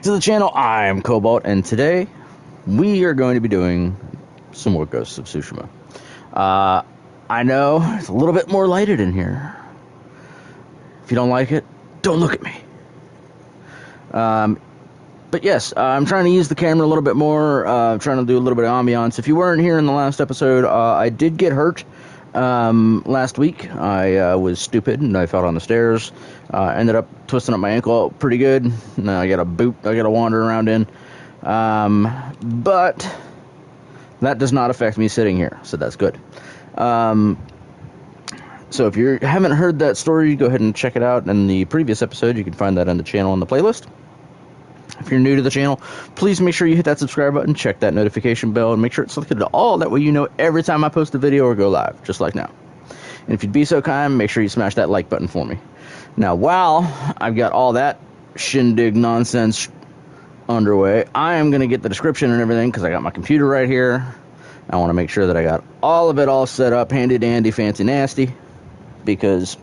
to the channel. I'm Cobalt, and today we are going to be doing some more Ghosts of Tsushima. I know it's a little bit more lighted in here. If you don't like it, don't look at me. But yes, I'm trying to use the camera a little bit more, trying to do a little bit of ambiance. If you weren't here in the last episode, I did get hurt last week. I was stupid and I fell down the stairs. Ended up twisting up my ankle pretty good. Now I got a boot I got to wander around in. But that does not affect me sitting here, so that's good. So if you haven't heard that story, go ahead and check it out in the previous episode. You can find that on the channel in the playlist. If you're new to the channel, please make sure you hit that subscribe button, check that notification bell, and make sure it's selected to all. That way you know every time I post a video or go live, just like now. And if you'd be so kind, make sure you smash that like button for me. Now, while I've got all that shindig nonsense underway, I am going to get the description and everything because I got my computer right here. I want to make sure that I got all of it all set up, handy dandy, fancy nasty, because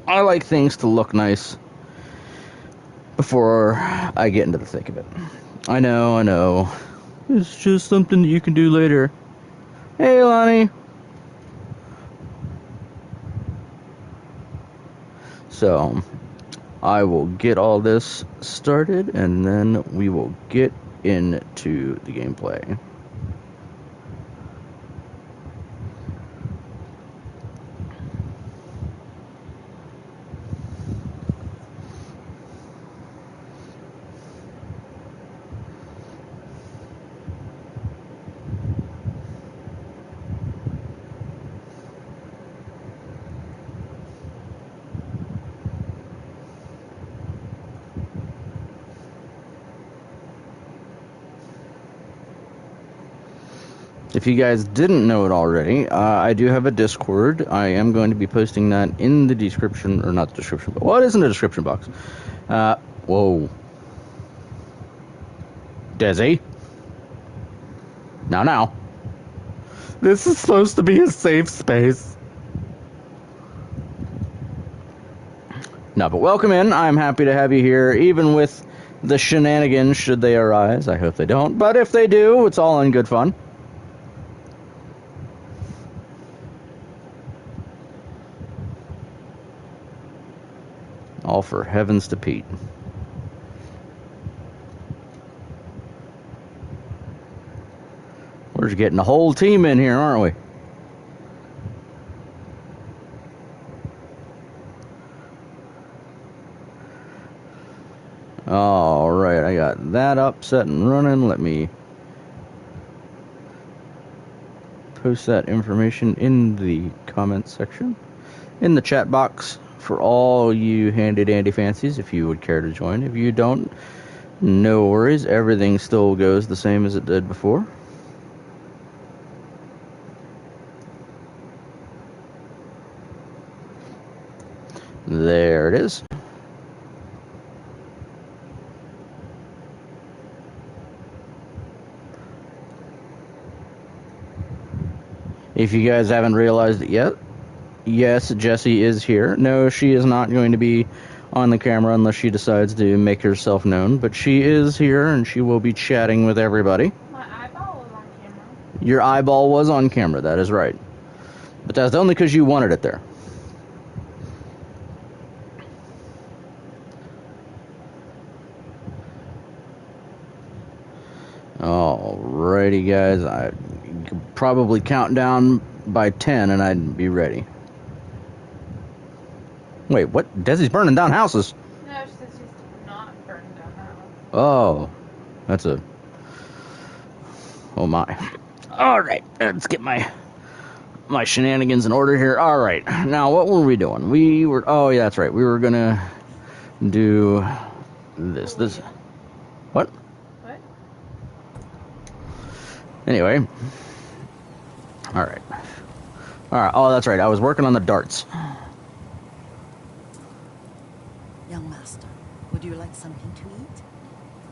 I like things to look nice before I get into the thick of it. I know. It's just something that you can do later. Hey, Lonnie. So, I will get all this started, and then we will get into the gameplay. If you guys didn't know it already, I do have a Discord. I am going to be posting that in the description, or not the description, but what is in the description box? Whoa. Desi? Now. This is supposed to be a safe space. No, but welcome in. I'm happy to have you here, even with the shenanigans, should they arise. I hope they don't, but if they do, it's all in good fun. All for heavens to Pete. We're just getting the whole team in here, aren't we? Alright, I got that up, set and running. Let me post that information in the comments section, in the chat box, for all you handy dandy fancies, if you would care to join. If you don't, no worries, everything still goes the same as it did before. There it is. If you guys haven't realized it yet, yes, Jessie is here. No, she is not going to be on the camera unless she decides to make herself known, but she is here and she will be chatting with everybody. My eyeball was on camera. Your eyeball was on camera, that is right. But that's only because you wanted it there. Alrighty, guys. I could probably count down by 10 and I'd be ready. Wait, what? Desi's burning down houses. No, she said she's not burning down the house. Oh, that's a... Oh my. Alright, let's get my shenanigans in order here. Alright, now what were we doing? We were... Oh, yeah, that's right. We were gonna do this. What? What? Anyway. Alright. Alright, oh, that's right. I was working on the darts. Young master, would you like something to eat?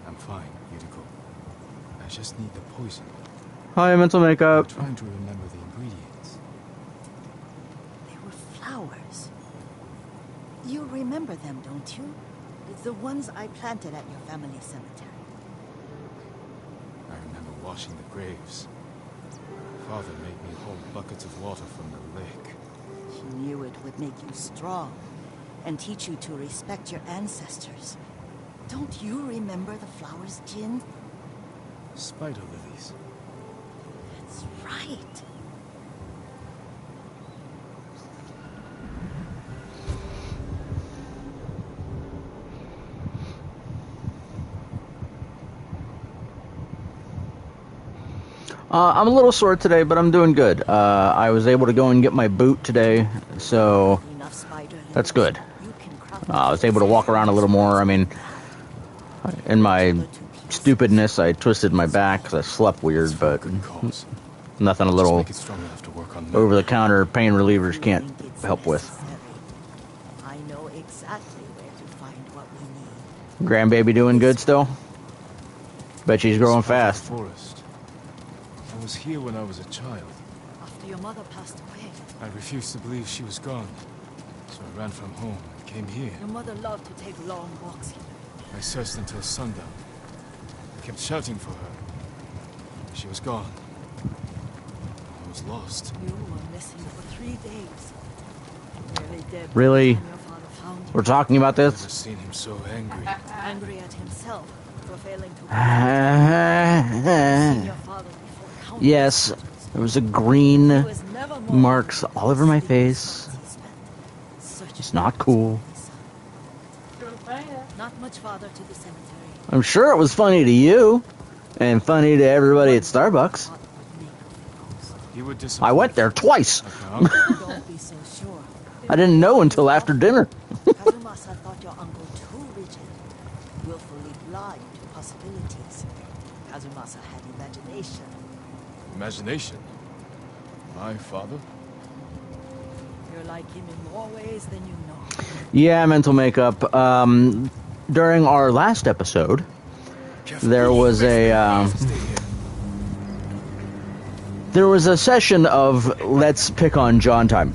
I'm fine, Yuriko. I just need the poison. Hi, mental makeup. I'm trying to remember the ingredients. They were flowers. You remember them, don't you? It's the ones I planted at your family cemetery. I remember washing the graves. Father made me hold buckets of water from the lake. He knew it would make you strong and teach you to respect your ancestors. Don't you remember the flowers, Jin? Spider lilies. That's right. I'm a little sore today, but I'm doing good. I was able to go and get my boot today, so Enough spider that's good. You can craft I was able to walk around a little more. I mean, in my stupidness, I twisted my back because I slept weird, but Good cause. nothing a Just little make it strong enough to work on over-the-counter pain relievers can't think it's help with. necessary. I know exactly where to find what we need. Grandbaby doing good still? Bet she's growing fast. Forest. I was here when I was a child. After your mother passed away, I refused to believe she was gone. So I ran from home and came here. your mother loved to take long walks here. I searched until sundown. I kept shouting for her. She was gone. I was lost. You were missing for 3 days. Nearly dead. Really? When your father found you. We're talking about I've this? never seen him so angry. Angry at himself for failing to see your father before countless Yes, battles. there was a green He was never more marks all over my face. he spent searching It's not for cool. his son. Go find it. Not much farther to the cemetery. I'm sure it was funny to you, and funny to everybody at Starbucks. What would make of the ghost? He would I disappear. went there twice. Like my uncle. Don't be so sure. I didn't know until after dinner. Kazumasa thought your uncle too rigid, willfully blind to possibilities. Kazumasa had imagination. Imagination. My father? You're like him in more ways than you know. Yeah, mental makeup. During our last episode, there was a session of let's pick on John time.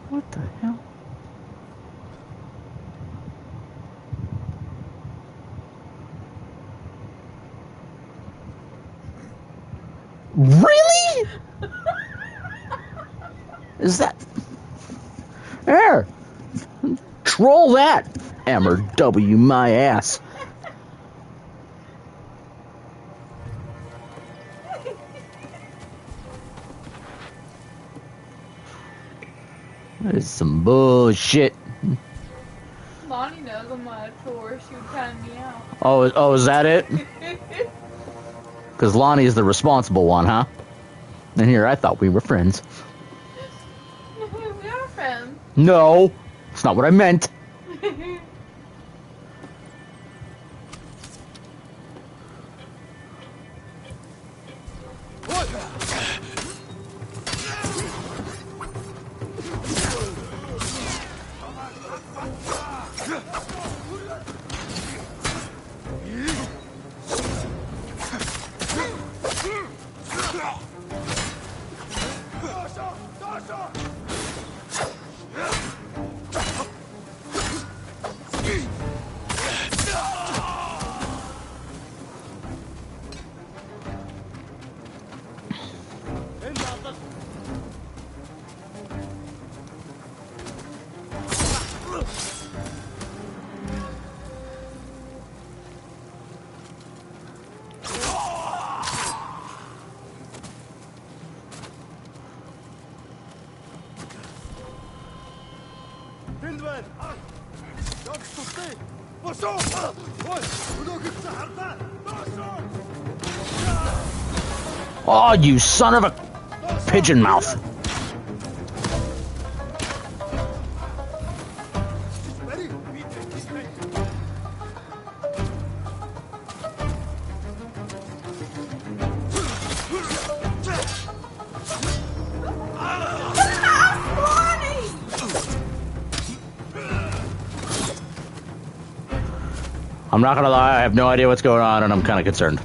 What the hell? Really? Is that... There! Troll that! Hammer W my ass. That is some bullshit. Lonnie knows I'm on a tour. She would time me out. Oh, is that it? Because Lonnie's the responsible one, huh? And here, I thought we were friends. We are friends. No, that's not what I meant. Oh, you son of a pigeon mouth. I'm not gonna lie, I have no idea what's going on, and I'm kind of concerned.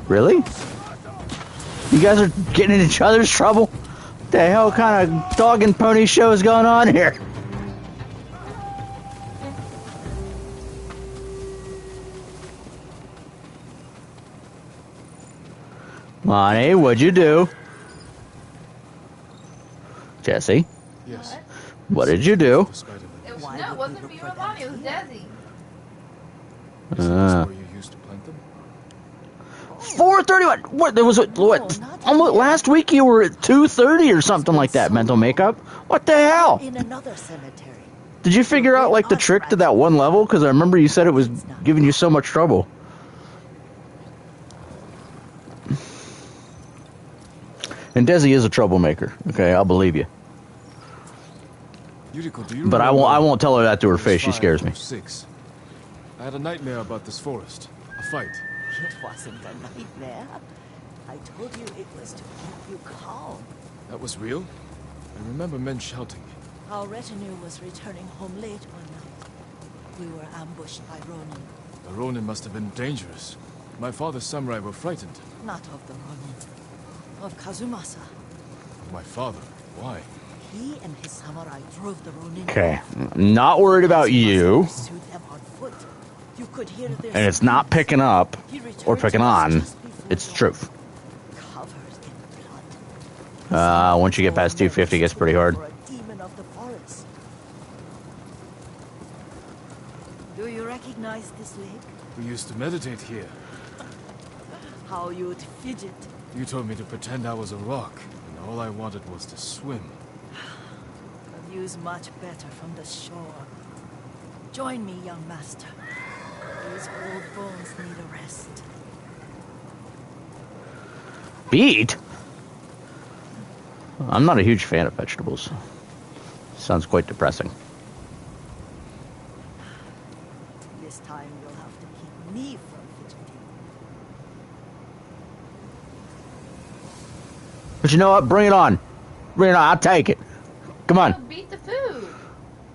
Really? You guys are getting in each other's trouble? What the hell kind of dog and pony show is going on here? Lonnie, what'd you do? Jessie? Yes. What did you do? It wasn't me or Lonnie, it was Desi. Is this where you used to plant them? 4:31. What? There was what? Almost last week you were at 2:30 or something like that. Mental makeup. What the hell? In another cemetery. Did you figure out like the trick to that one level? Because I remember you said it was giving you so much trouble. And Desi is a troublemaker. Okay, I'll believe you. Yuriko, do you But I won't tell her that to her face. She scares me. 6. I had a nightmare about this forest. A fight. It wasn't a nightmare. I told you it was to keep you calm. That was real? I remember men shouting. Our retinue was returning home late one night. We were ambushed by Ronin. The Ronin must have been dangerous. My father's samurai were frightened. Not of the Ronin. Of Kazumasa. My father? Why? He and his samurai drove the Ronin. Okay, not worried about you. Pursued them on foot. You could hear their And it's not screams. picking up He returned or picking to us on. just before It's the dawn, truth. covered in blood. Once you get past 250, it gets pretty hard. For a demon of the forest. Do you recognize this lake? We used to meditate here. How you'd fidget. You told me to pretend I was a rock, and all I wanted was to swim. The view's much better from the shore. Join me, young master. These old bones need a rest. Beet? I'm not a huge fan of vegetables. Sounds quite depressing. This time you'll have to keep me from fidgeting. But you know what? Bring it on. Bring it on. I'll take it. Come on. Beat the food.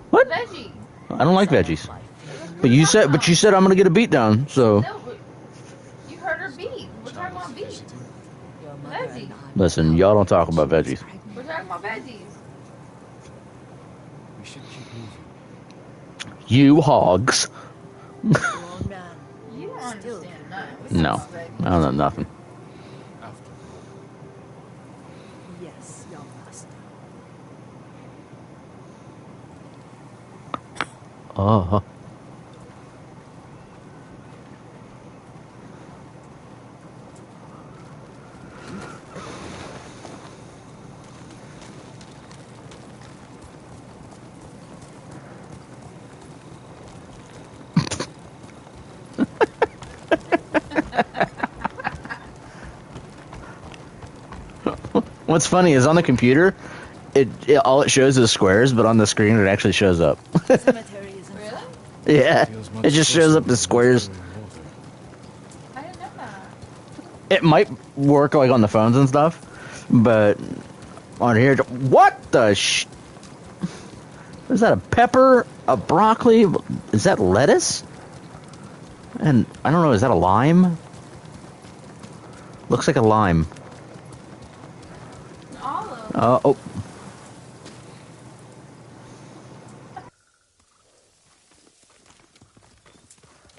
What? Veggie. I don't like veggies. But you said I'm gonna get a beat down. So No, but you heard her beat. We're talking about beat. Your mother Veggie. and I- listen, y'all don't talk about veggies. We're talking about veggies. We should keep moving. You hogs. Grown man. You don't Still understand that. No, I don't know nothing. After. Yes, young master. Oh. What's funny is on the computer, all it shows is squares, but on the screen it actually shows up. Cemetery isn't Really? far. Yeah, Feels much it just closer shows up than as squares. water in water. I didn't know that. It might work like on the phones and stuff, but on here, what the is that? A pepper? A broccoli? Is that lettuce? And I don't know, is that a lime? Looks like a lime. An olive. Oh.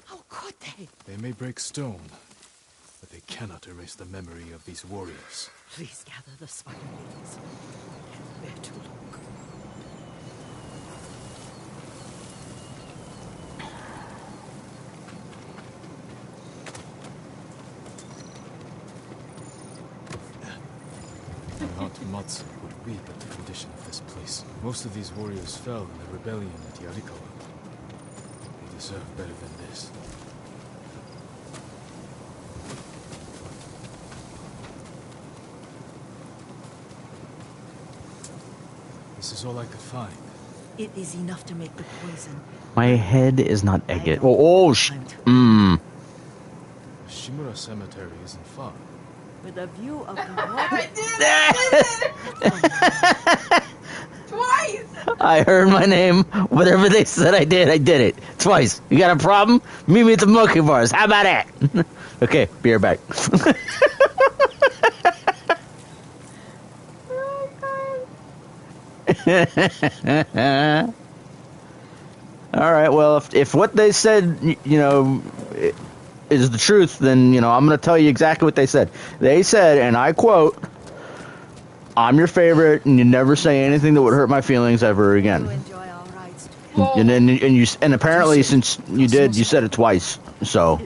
How could they? They may break stone, but cannot erase the memory of these warriors. Please gather the spider ladies. Can't bear to look. My Aunt Matsu would weep at the condition of this place. Most of these warriors fell in the rebellion at Yarikawa. They deserve better than this. This is all I could find. It is enough to make the poison. My head is not agate. Oh, The Shimura Cemetery isn't far. With a view of the I water. did it! Twice! I heard my name. Whatever they said I did it. Twice. You got a problem? Meet me at the monkey bars. How about that? Okay, be right back. All right, well, if what they said, you know, is the truth, then, you know, I'm going to tell you exactly what they said. They said, and I quote, "I'm your favorite, and you never say anything that would hurt my feelings ever You again." enjoy our rides together. Whoa. And apparently, since you did, you said it twice. So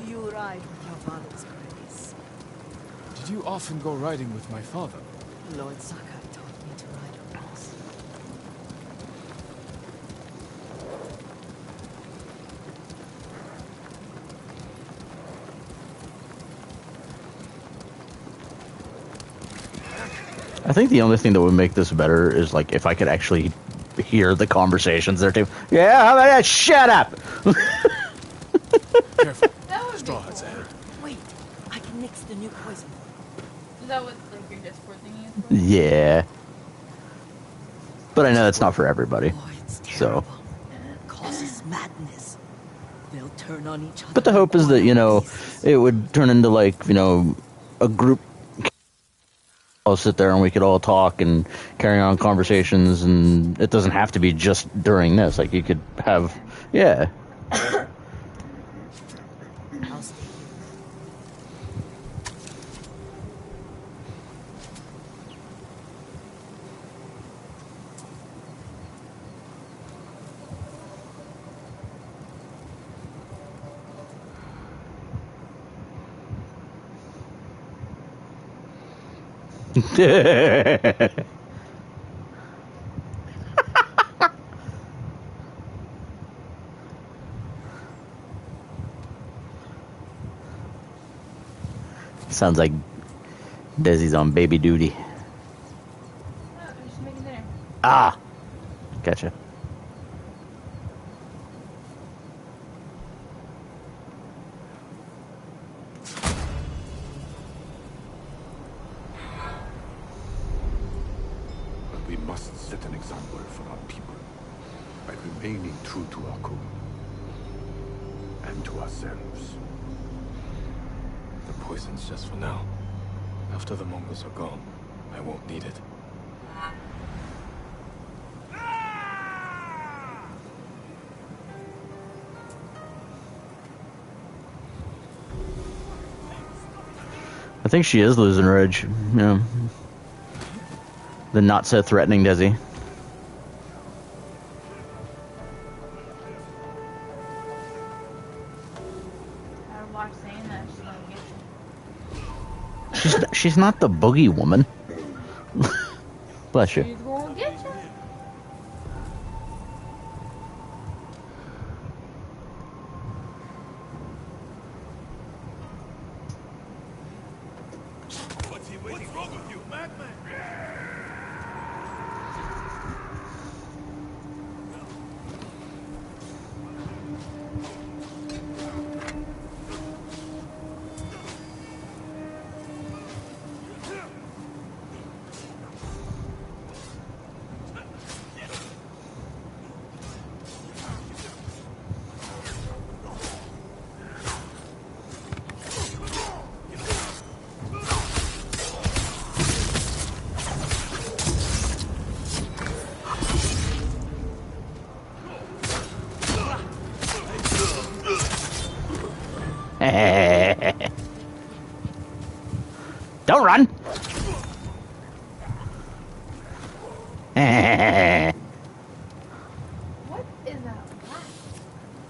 You ride with your father's grace. Did you often go riding with my father? Lord Sakai taught me to ride a horse. I think the only thing that would make this better is like if I could actually hear the conversations they're taking. Yeah, how about that? Shut up. Careful. That would Straw be hats cool. ahead. Wait, I can mix the new poison. Is that what like your Discord thingy is for? Yeah, but I know that's not for everybody. Oh, it's So. terrible. It causes madness. They'll turn on each other. But the hope is that, you know, it would turn into like, you know, a group. I'll sit there and we could all talk and carry on conversations, and it doesn't have to be just during this. Like you could have, yeah. I'll stay Sounds like Desi's on baby duty. Oh, I'm just making dinner. Ah, gotcha. But we must set an example for our people by remaining true to our code and to ourselves. The poison's just for now. After the Mongols are gone, I won't need it. I think she is losing her edge. Yeah. The not so threatening Desi. I watch saying that she's gonna get you. She's not the boogie woman. Bless you. She's gonna get you. What's wrong with you, madman? Don't run! What is that laugh?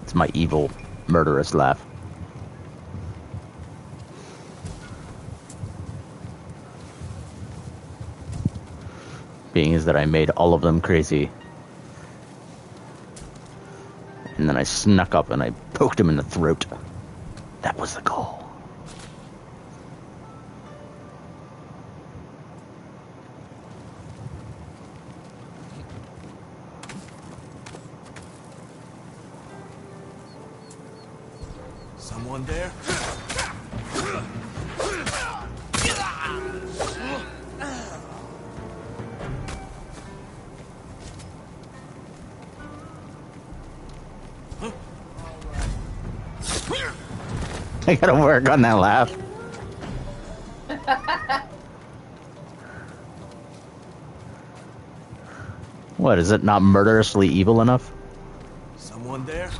It's my evil, murderous laugh. Being is that I made all of them crazy. And then I snuck up and I poked him in the throat. That was the goal. Someone there? I gotta work on that laugh. What, is it not murderously evil enough? Someone there?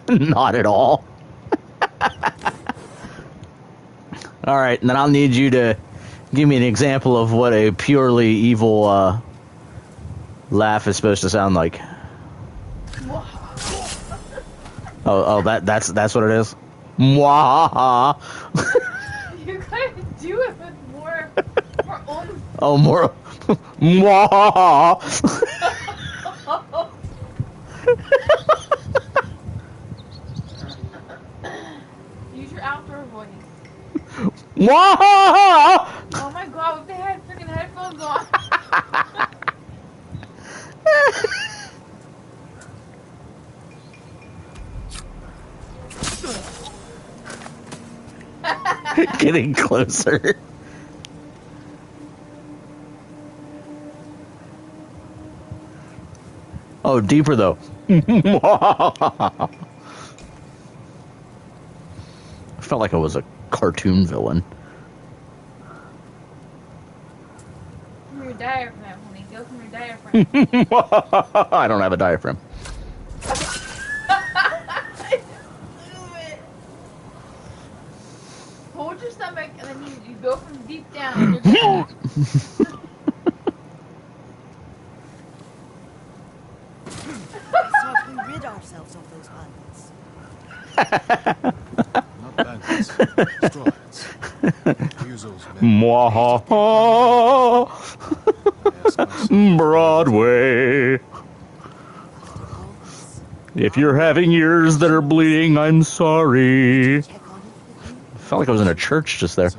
Not at all. Alright, and then I'll need you to give me an example of what a purely evil laugh is supposed to sound like. That's what it is? Mwahaha. You gotta do it with more oomph. Oh, more. Mwahaha. Use your outdoor voice. Mwahaha. Oh my god, if they had freaking headphones on. Getting closer. Oh, deeper though. I felt like I was a cartoon villain. From your diaphragm, honey. Go from your diaphragm. I don't have a diaphragm. Move it. Hold your stomach and then you go from deep down and you're good. So if we rid ourselves of those bandits. Not bandits. Straw hats. Use those men. Mwahaha. I ask myself, Broadway. If you're having ears that are bleeding, I'm sorry. Check on it with you. I felt like I was in a church just there.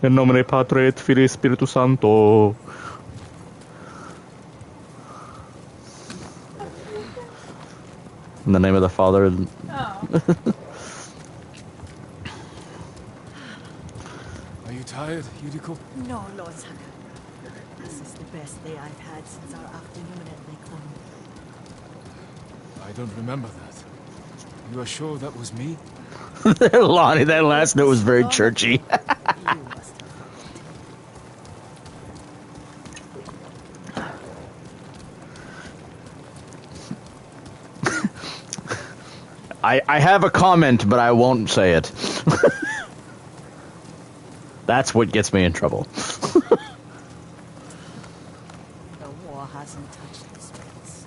In nomine Patre et Filii Spiritus Sancto. In the name of the Father. Oh. Are you tired, Yuriko? No, Lord Saka. This is the best day I've had since our afternoon at Mayhem. I don't remember that. You are sure that was me? Lonnie, that last note was very churchy. You must have. I have a comment, but I won't say it. That's what gets me in trouble. The war hasn't touched this place.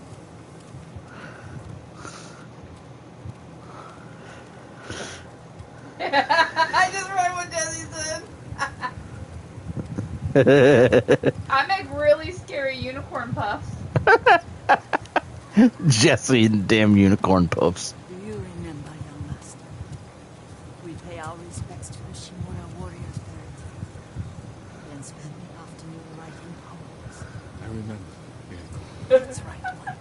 I just read what Jessie said. I make really scary unicorn puffs. Jessie and damn unicorn puffs. Do you remember, young master? We pay our respects to the Shimura warriors buried here, then spend the afternoon writing poems. I remember, Yuriko. That's right, one.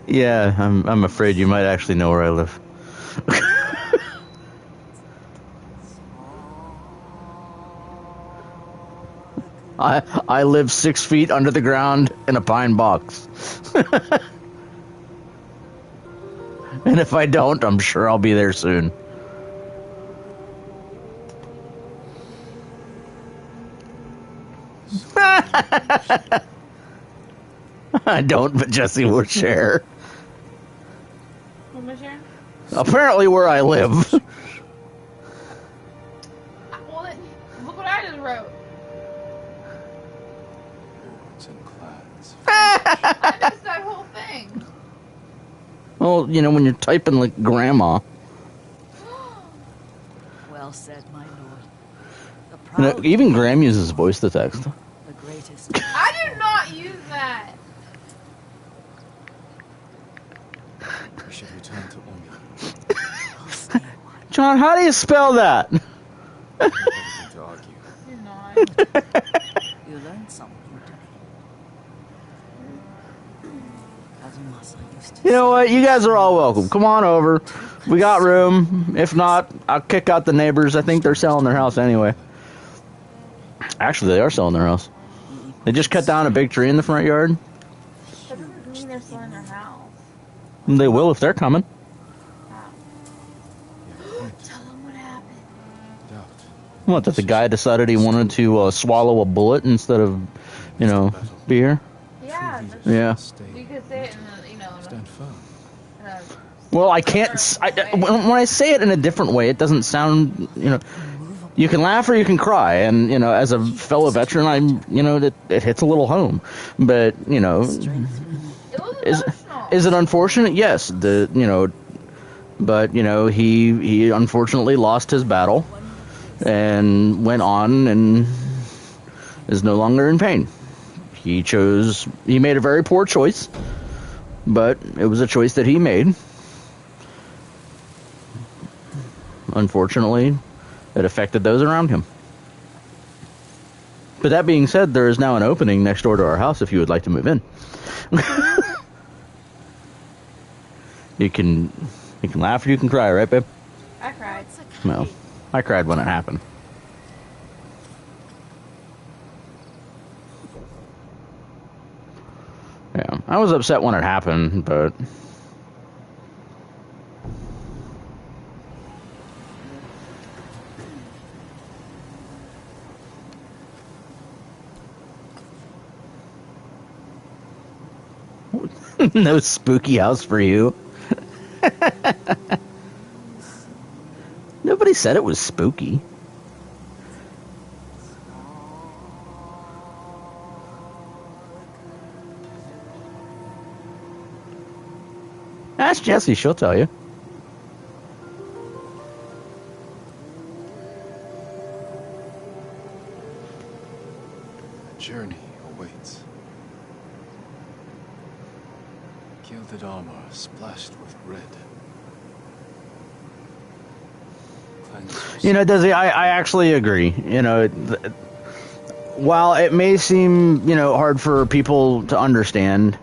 Yeah, I'm afraid you might actually know where I live. I live 6 feet under the ground in a pine box. And if I don't, I'm sure I'll be there soon. I don't, but Jessie will share. What am I sharing? Apparently where I live. Well, look what I just wrote. Lords and clans. I missed that whole thing. Well, you know, when you're typing like grandma. Well said, my lord. The You know, proud even Graham uses voice to text. the greatest. I do not use that. We should return to Omi. John, how do you spell that? Nothing to argue. You're not. You learned something today. Cousin Masa used to You know what? You guys are all welcome. Come on over. We got room. If not, I'll kick out the neighbors. I think they're selling their house anyway. Actually, they are selling their house. They just cut down a big tree in the front yard. That doesn't mean they're selling their house. They will if they're coming. Tell them what happened. Doubt. What, that the guy decided he wanted to swallow a bullet instead of, you know, beer? Yeah, Yeah. you could say it in the, Stand firm. Well, I can't. When I say it in a different way, it doesn't sound, you know. You can laugh or you can cry, and you know, as a fellow veteran, it hits a little home. But you know, it was emotional. is it unfortunate? Yes. But you know, he unfortunately lost his battle, and went on and is no longer in pain. He made a very poor choice, but it was a choice that he made. Unfortunately, it affected those around him. But that being said, there is now an opening next door to our house if you would like to move in. You can laugh or you can cry, right, babe? I cried. Well, I cried when it happened. Yeah, I was upset when it happened, but no spooky house for you. Nobody said it was spooky. Ask Jessie, she'll tell you. A journey awaits. Gilded armor splashed with red. Cleansers. You know, Desi, I actually agree. You know, while it may seem, you know, hard for people to understand,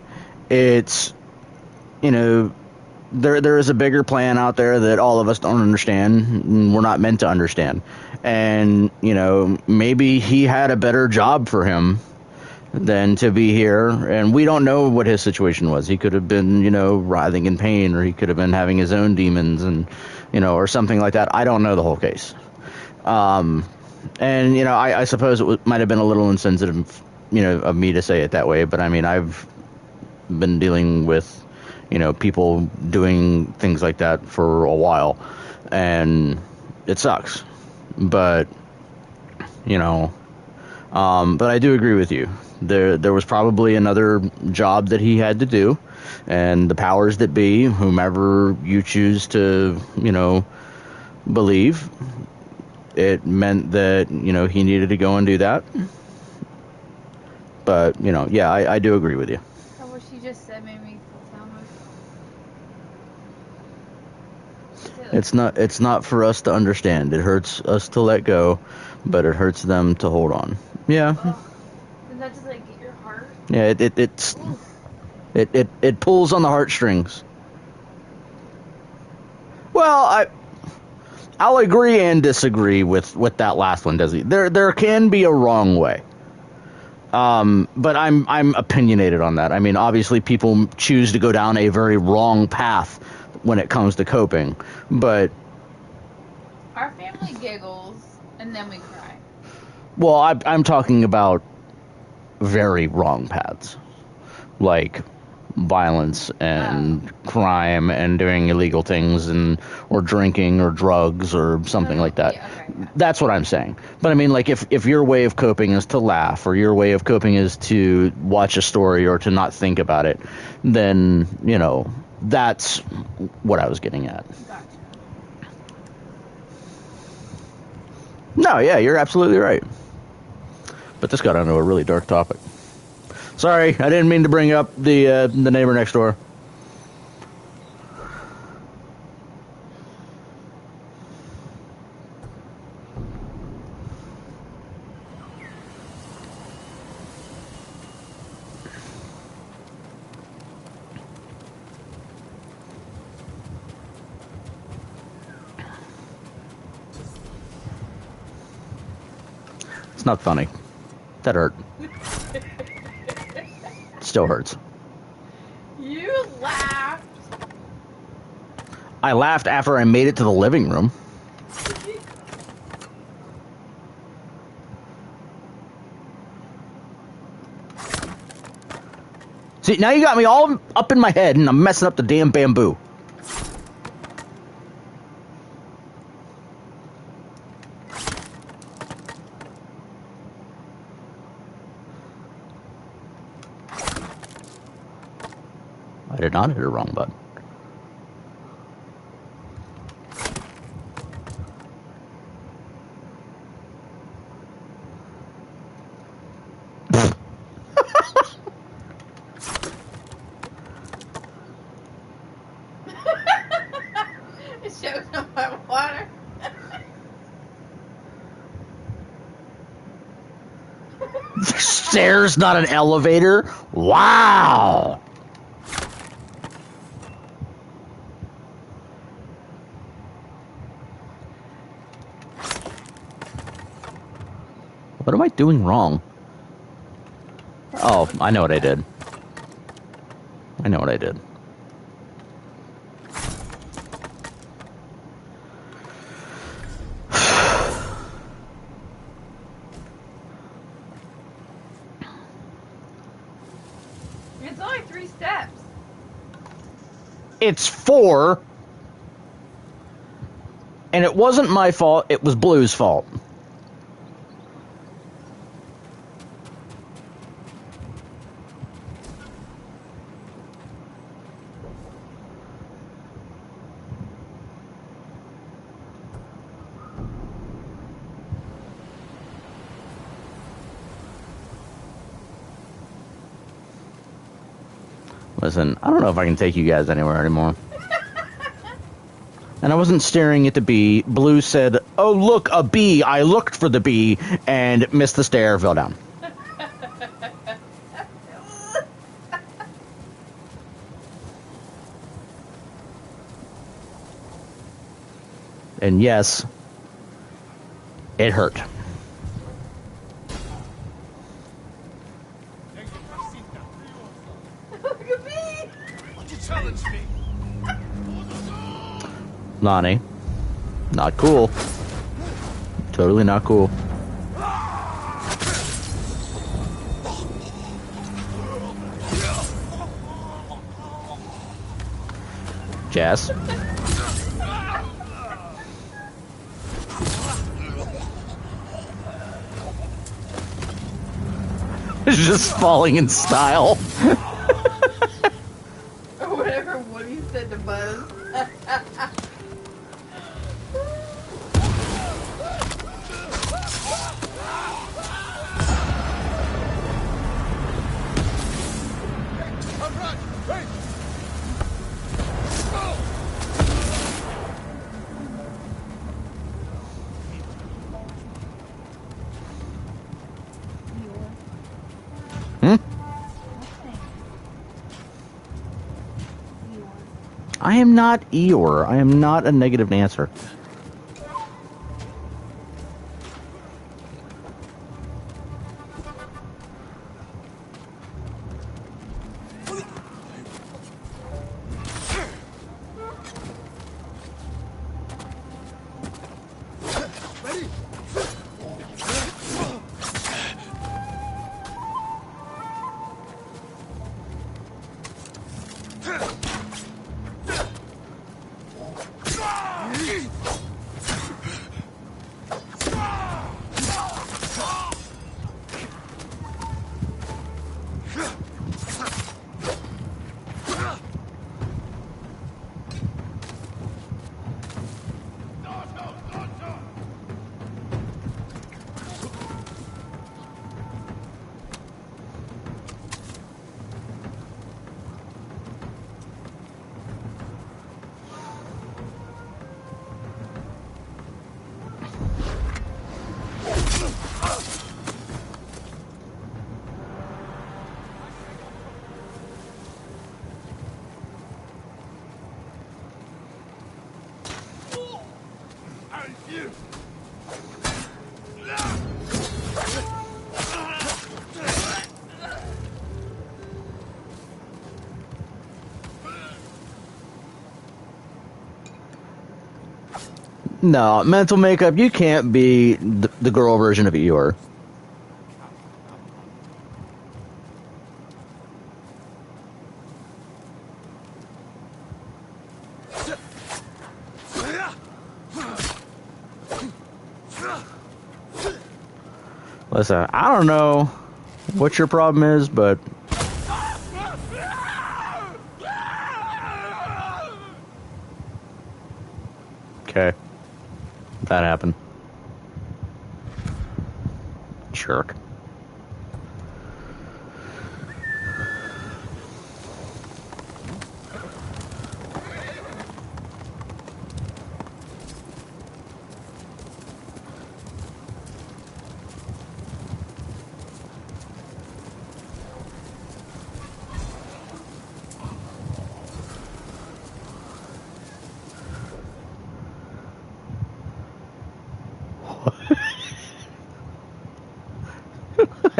it's, you know, there is a bigger plan out there that all of us don't understand, and we're not meant to understand. And, you know, maybe he had a better job for him than to be here, and we don't know what his situation was. He could have been, you know, writhing in pain, or he could have been having his own demons, and, you know, or something like that. I don't know the whole case. And, you know, I suppose it might have been a little insensitive, you know, of me to say it that way, but I mean, I've been dealing with, you know, people doing things like that for a while, and it sucks. But, you know, but I do agree with you. There was probably another job that he had to do, and the powers that be, whomever you choose to, you know, believe, it meant that, you know, he needed to go and do that. But, you know, yeah, I do agree with you. What she just said made me feel so much. It's not for us to understand. It hurts us to let go, but it hurts them to hold on. Yeah. The Does that just like get your heart? Yeah, it pulls on the heartstrings. Well, I'll agree and disagree with that last one, Desi. There can be a wrong way. But I'm opinionated on that. I mean, obviously people choose to go down a very wrong path when it comes to coping, but Our family giggles and then we cry. well, I'm talking about very wrong paths, like violence and crime and doing illegal things and or drinking or drugs or something like that. Yeah, okay. That's what I'm saying. But I mean, like, if your way of coping is to laugh or your way of coping is to watch a story or to not think about it, then, you know, that's what I was getting at. Gotcha. No, yeah, you're absolutely right. But this got onto a really dark topic. Sorry, I didn't mean to bring up the neighbor next door. It's not funny. That hurt. Still hurts. You laughed. I laughed after I made it to the living room. See, now you got me all up in my head and I'm messing up the damn bamboo. I did not hit a wrong button. It shows no my water. Stairs, not an elevator? Wow! What am I doing wrong? Oh, I know what I did. I know what I did. It's only 3 steps. It's 4. And it wasn't my fault, it was Blue's fault. Listen, I don't know if I can take you guys anywhere anymore. And I wasn't staring at the bee. Blue said, "Oh, look, a bee." I looked for the bee and missed the stair, fell down. And yes, it hurt. Look at me. Would you challenge me? Lonnie, not cool. Totally not cool. Jess? It's just falling in style. Or whatever Woody said to Buzz. Hmm? Nothing. I am not Eeyore. I am not a negative Nancer. No, mental makeup, you can't be the girl version of Eeyore. Listen, I don't know what your problem is, but... Okay. That happened. Jerk.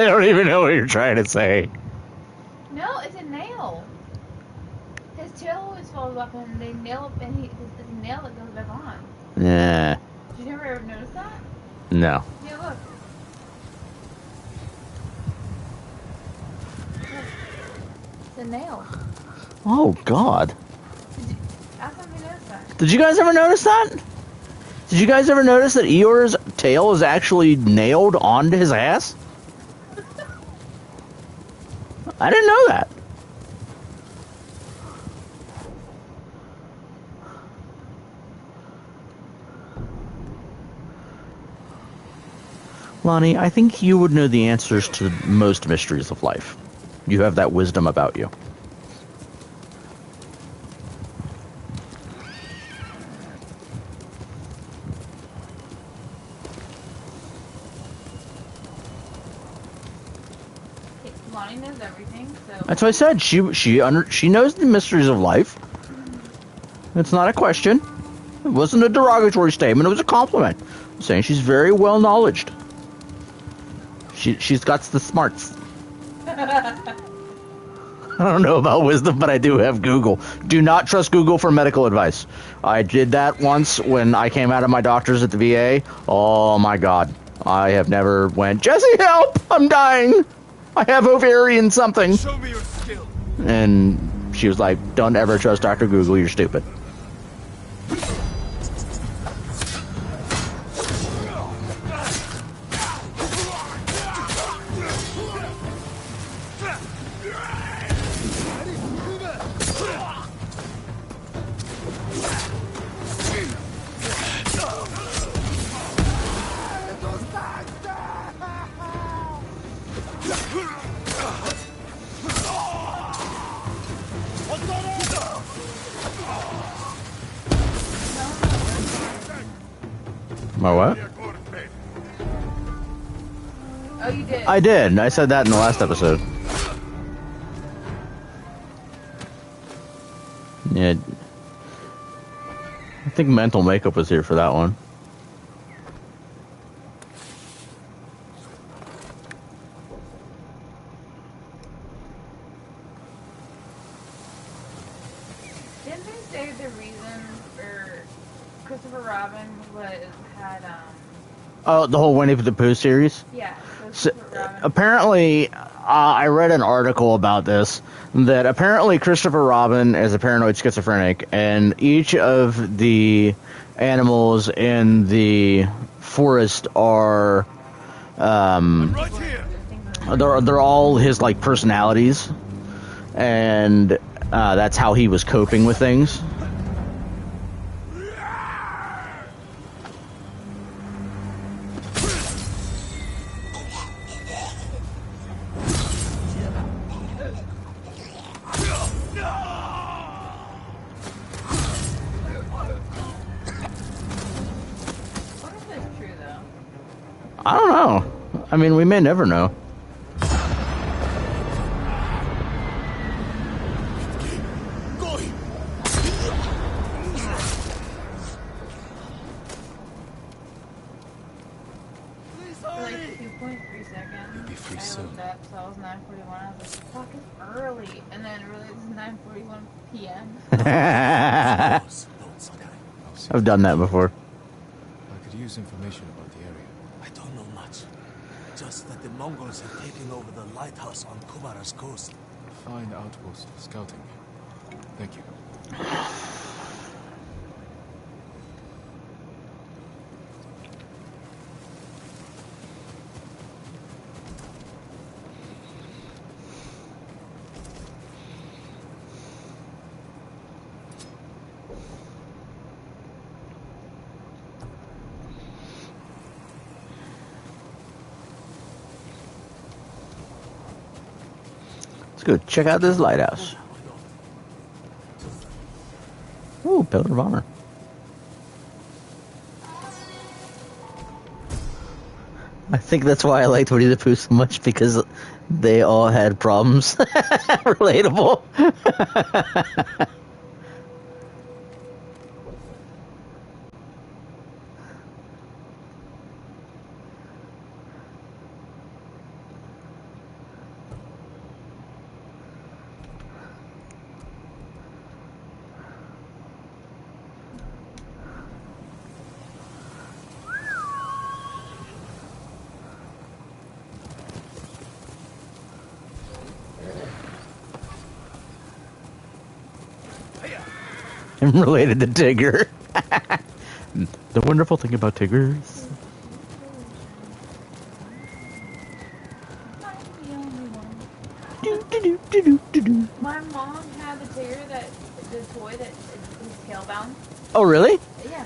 I don't even know what you're trying to say. No, it's a nail. His tail always falls off, and they nail it, and it's a nail that goes back on. Yeah. Did you never ever notice that? No. Yeah, look. Look. It's a nail. Oh, God. How come you noticed that? Did you guys ever notice that? Did you guys ever notice that Eeyore's tail is actually nailed onto his ass? I didn't know that. Lonnie, I think you would know the answers to most mysteries of life. You have that wisdom about you. Lonnie knows everything, so... That's what I said. She knows the mysteries of life. It's not a question. It wasn't a derogatory statement. It was a compliment. I'm saying she's very well knowledged. She's got the smarts. I don't know about wisdom, but I do have Google. Do not trust Google for medical advice. I did that once when I came out of my doctor's at the VA. Oh my God. I have never went, Jessie, help! I'm dying! I have ovarian something. Show me your skill. And she was like, don't ever trust Dr. Google, you're stupid. My what? Oh, you did? I did. I said that in the last episode. Yeah. I think mental makeup was here for that one. Didn't they say the reason for Christopher Robin had Oh, the whole Winnie the Pooh series? yeah, So, Christopher Robin. apparently, I read an article about this, that apparently Christopher Robin is a paranoid schizophrenic, and each of the animals in the forest are, I'm right here. they're all his, like, personalities, and that's how he was coping with things. What if it's true though? I don't know. I mean, we may never know. For like 2.3 seconds. You'll be free I soon. looked up, so I was 9:41. I was like, fuck, it's early. And then really, it's 9:41 p.m. I've done that before. I could use information about the area. I don't know much. Just that the Mongols have taken over the lighthouse on Kumara's coast. Fine outpost for scouting. Thank you. Let's go check out this lighthouse. Ooh, Pillar of Honor. I think that's why I liked Winnie the Pooh so much, because they all had problems. Relatable. I'm related to Tigger. The wonderful thing about Tiggers. I'm the only one. Do-do-do-do-do-do. My mom had the toy that is tail bound. Oh, really? Yeah.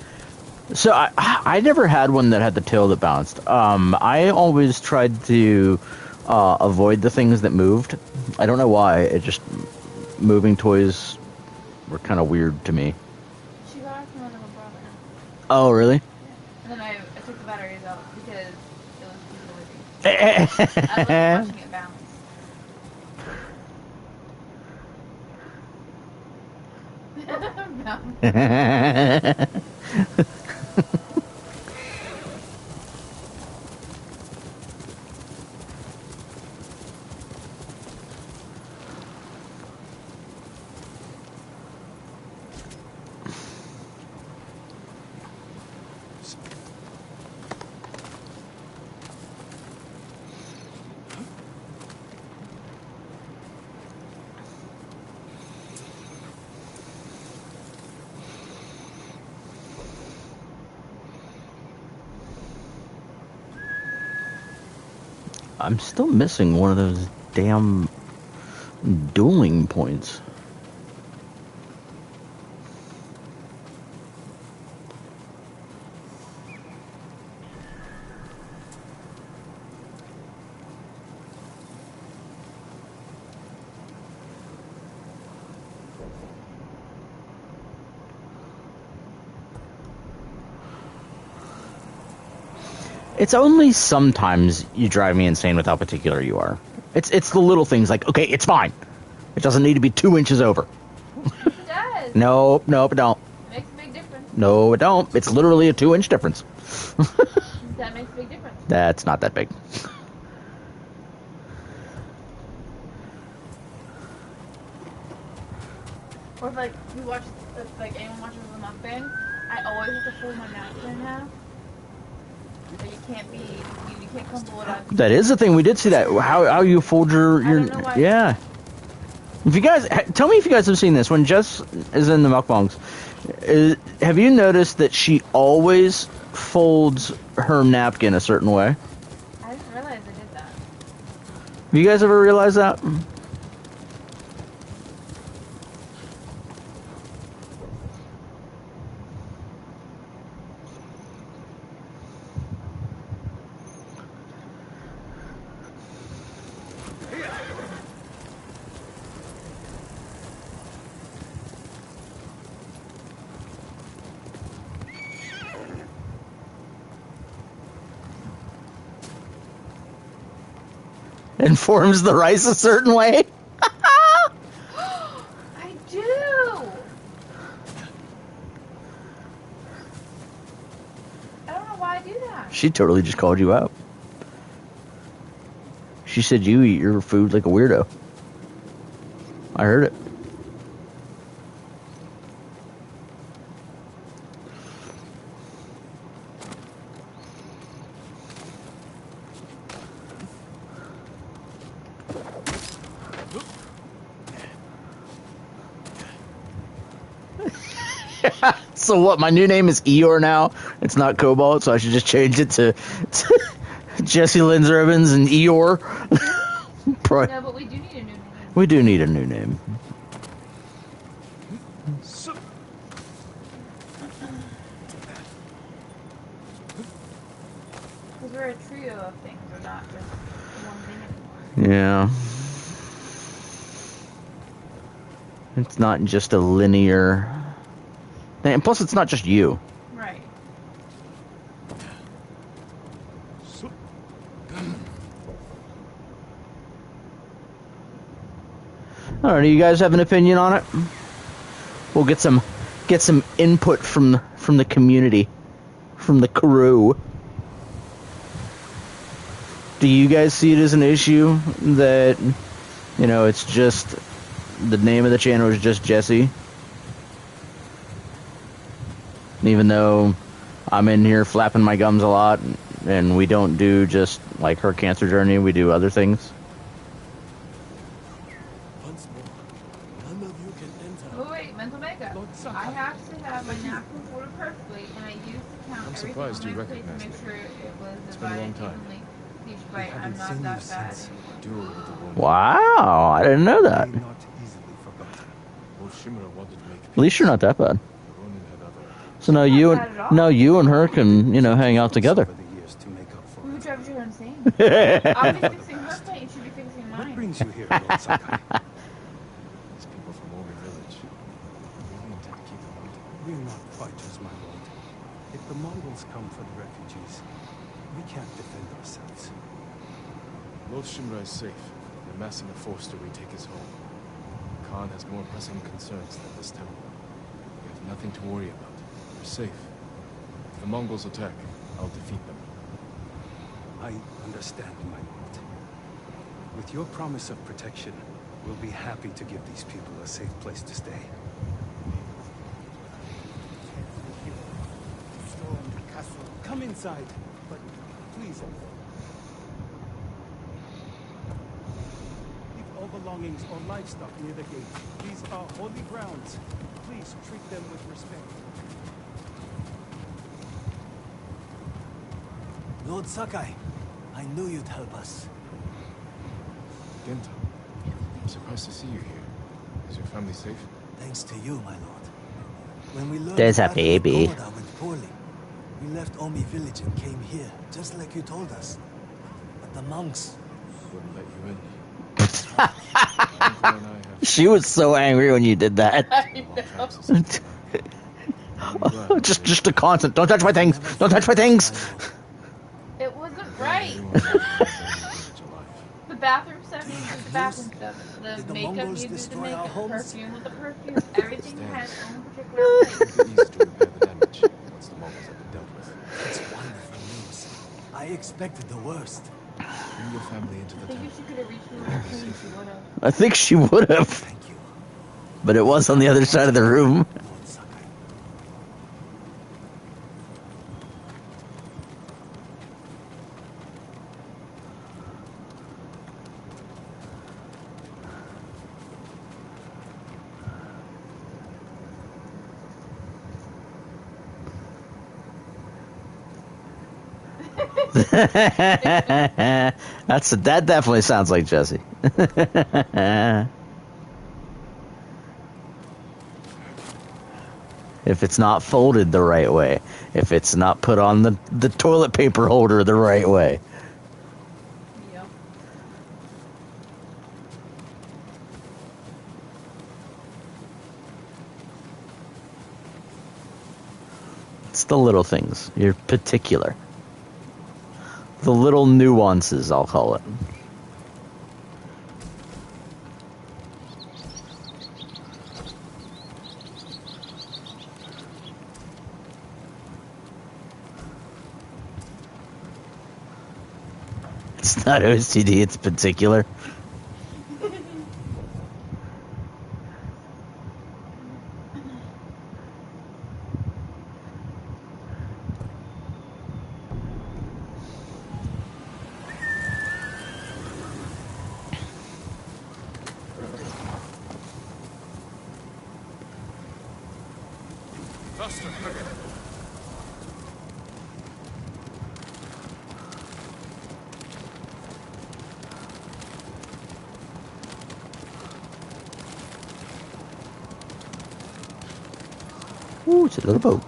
So I never had one that had the tail that bounced. I always tried to avoid the things that moved. I don't know why. It just moving toys were kind of weird to me. She got it from one of my brother. Oh, really? And then I took the batteries out because it was too noisy. I was watching it bounce. I'm still missing one of those damn dueling points. It's only sometimes you drive me insane with how particular you are. It's the little things like, okay, it's fine. It doesn't need to be 2 inches over. It does. Nope, nope, it don't. Makes a big difference. No, it don't. It's literally a 2-inch difference. That makes a big difference. That's not that big. Or if like we watch, if like anyone watches a mukbang, I always have to fold my napkin in half. So you can't be, you can't crumble it up. That is the thing. We did see that. How you fold your I don't know why. yeah. If you guys tell me if you guys have seen this when Jess is in the mukbangs, have you noticed that she always folds her napkin a certain way? I didn't realize I did that. Have you guys ever realized that? And forms the rice a certain way? I do! I don't know why I do that. She totally just called you out. She said you eat your food like a weirdo. I heard it. So what, my new name is Eeyore now? It's not Cobalt, so I should just change it to Jessie Lynn's Ribbons and Eeyore? No, but we do need a new name. We do need a new name. Because we're a trio of things, we're not just one thing anymore. Yeah. It's not just a linear thing. And plus, it's not just you. Right. Alright, do you guys have an opinion on it? We'll get some input from the community, from the crew. Do you guys see it as an issue that, you know, it's just the name of the channel is just Jessie? And even though I'm in here flapping my gums a lot, and we don't do just like her cancer journey, we do other things. Once more, none of you can enter. Oh wait, mental makeup. I have to have my napkin folded perfectly, and I used to count I'm everything surprised on you my plate to recognize make it. sure it was It's been a long divided time. evenly. Each bite, I'm not that bad. Duel with the woman. Wow, I didn't know that. Not easily forgotten. Lord Shimura wanted to make At least you're not that bad. The Ronin had other. So now you and her can, you know, hang out together. For the years to make up for Who it. drives you insane? I'll be fixing her plate, you should be fixing What mine. brings you here, Lord Sakai? These people from Ogi Village. We really intend to keep them out. We're not fighters, my lord. If the Mongols come for the refugees, we can't defend ourselves. Lord Shimura is safe. We're amassing a force to retake his home. Khan has more pressing concerns than this temple. We have nothing to worry about. We're safe. If the Mongols attack, I'll defeat them. I understand, my lord. With your promise of protection, we'll be happy to give these people a safe place to stay. Come inside, but please. Leave all belongings or livestock near the gate. These are holy grounds. Please treat them with respect. Lord Sakai, I knew you'd help us. Genta, I'm surprised to see you here. Is your family safe? Thanks to you, my lord. When we learned There's the a battle with baby. Komoda went poorly, we left Omi village and came here, just like you told us. But the monks, Wouldn't let you in. Uncle and I have She was so angry when you did that. I long know. time since. just a constant. Don't touch my things. Don't touch my things. It wasn't right. Everyone in the village alive. The bathroom set stuff, you do the bathroom stuff. The Did the makeup, Mongols you do the destroy our makeup. homes? Perfume with the perfume. Everything Stand. has its own particular place. It'll be easy to repair the damage once the Mongols have been dealt with. That's wonderful news. I expected the worst. Bring your family into I the think if temple. she could have reached me with her cane, she would have. I think she would have, Thank you, but it was on the other side of the room. Lord Sakai. That definitely sounds like Jessie. If it's not folded the right way, if it's not put on the toilet paper holder the right way. Yep. It's the little things. You're particular. The little nuances, I'll call it. It's not OCD, it's particular. Faster, quicker. Ooh, it's a little boat.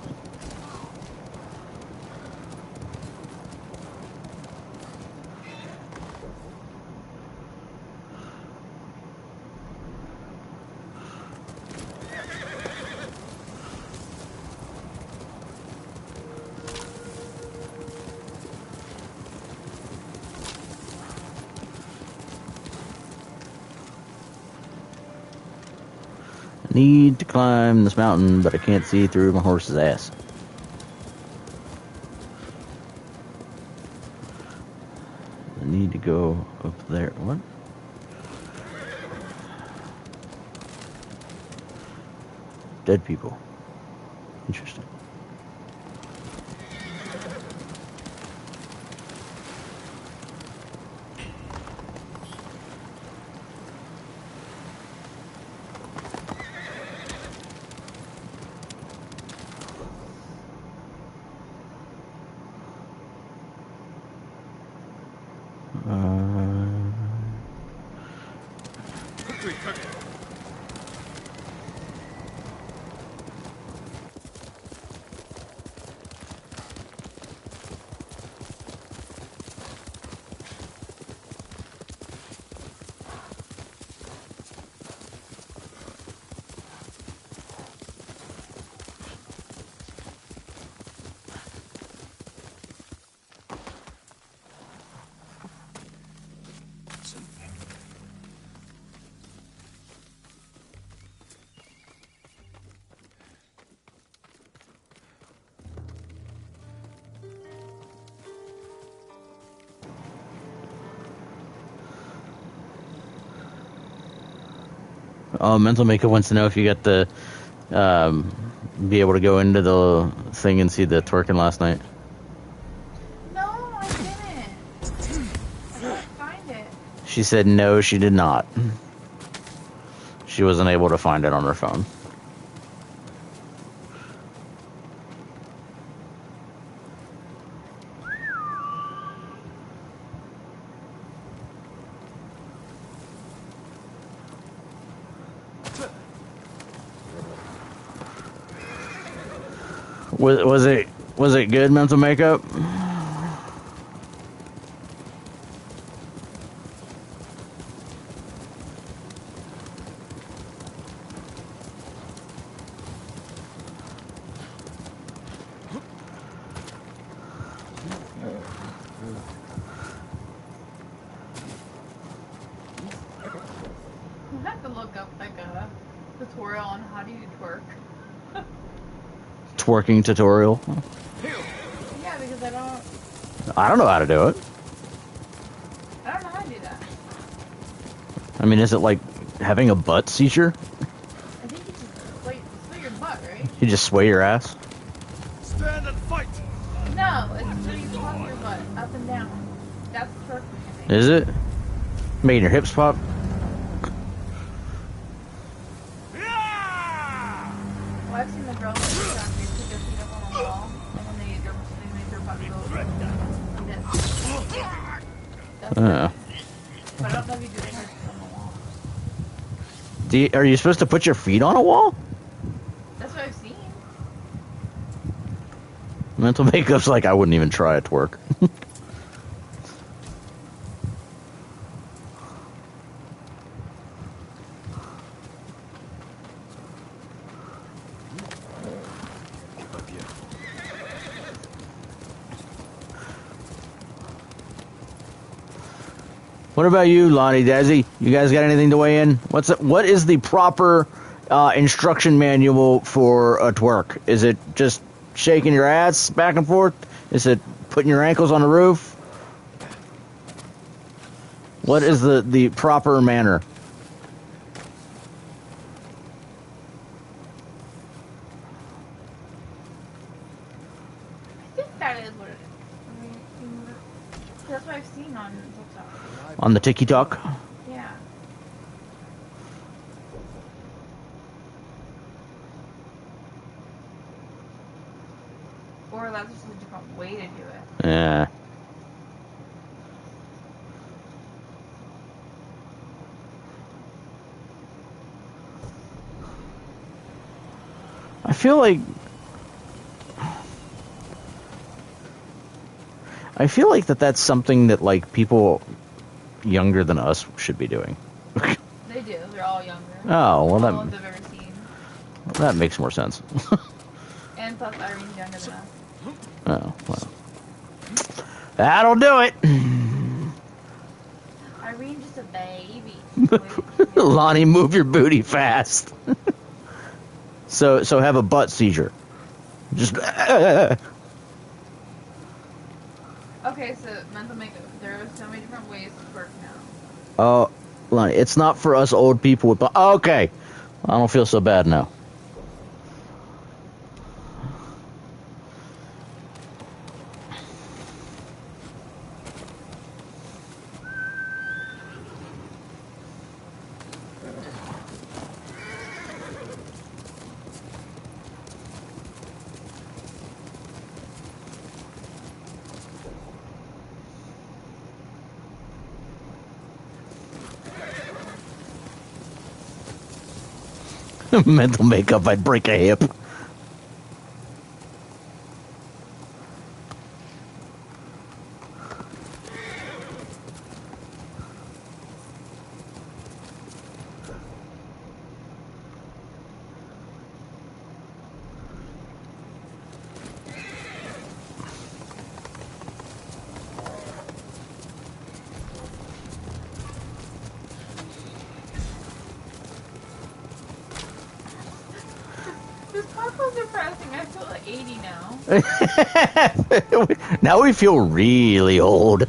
I need to climb this mountain, but I can't see through my horse's ass. I need to go up there. What? Dead people. Interesting. Quickly, quicker. Mental Maker wants to know if you got the be able to go into the thing and see the twerking last night. No, I didn't. I couldn't find it. She said no, she did not. She wasn't able to find it on her phone. Was it good, Mental Makeup? to look up like a tutorial on how do you twerk. Twerking tutorial. Yeah, because I don't know how to do it. I don't know how to do that. I mean, is it like having a butt seizure? I think you just sway your butt, right? You just sway your ass? Stand and fight! No, it's where you pop your butt up and down. That's twerking, I think. Is it? Making your hips pop? Well, I've seen the girls that do that. They put their feet up on a wall, and then they make their butt go like this. That's Yeah. But I don't know if you do it on the wall. Are you supposed to put your feet on a wall? That's what I've seen. Mental makeup's like, I wouldn't even try it to work. What about you, Lonnie, Desi? You guys got anything to weigh in? What is the proper instruction manual for a twerk? Is it just shaking your ass back and forth? Is it putting your ankles on the roof? What is the proper manner? I think that is what it is. I mean, that's what I've seen on TikTok. On the TikTok? Yeah. Or that's just a different way to do it. Yeah. I feel like that's something that like people younger than us should be doing. They do. They're all younger. Oh, well, all of them I've ever seen. that makes more sense. And plus Irene's younger than us. Oh, well. That'll do it. Irene's just a baby. Lonnie, move your booty fast. So have a butt seizure. Just Okay, so mental makeup. There are so many different ways to work now. oh, Lonnie, it's not for us old people with okay. I don't feel so bad now. Mental makeup, I'd break a hip. This parkour's depressing. I feel like 80 now. Now we feel really old.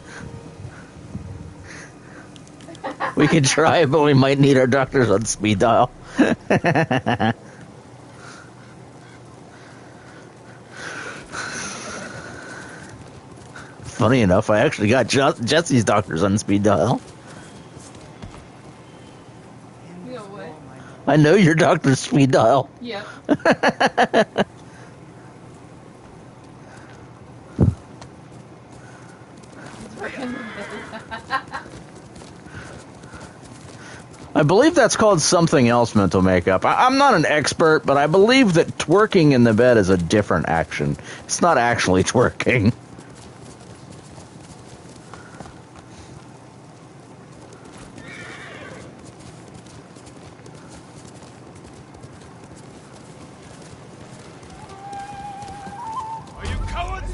We can try, but we might need our doctors on speed dial. Funny enough, I actually got Jesse's doctors on speed dial. You know what? I know your doctor's speed dial. Yep. I believe that's called something else, mental makeup. I'm not an expert, but I believe that twerking in the bed is a different action. It's not actually twerking. Are you cowards?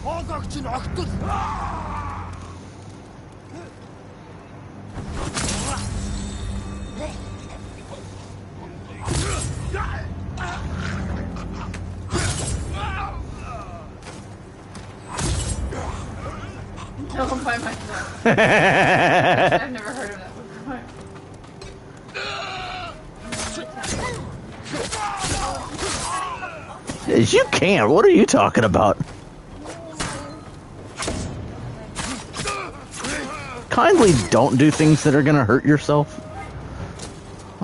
Хоолойч нь огтол. No, by myself. I've never heard of that before. You can't. What are you talking about? Kindly don't do things that are going to hurt yourself.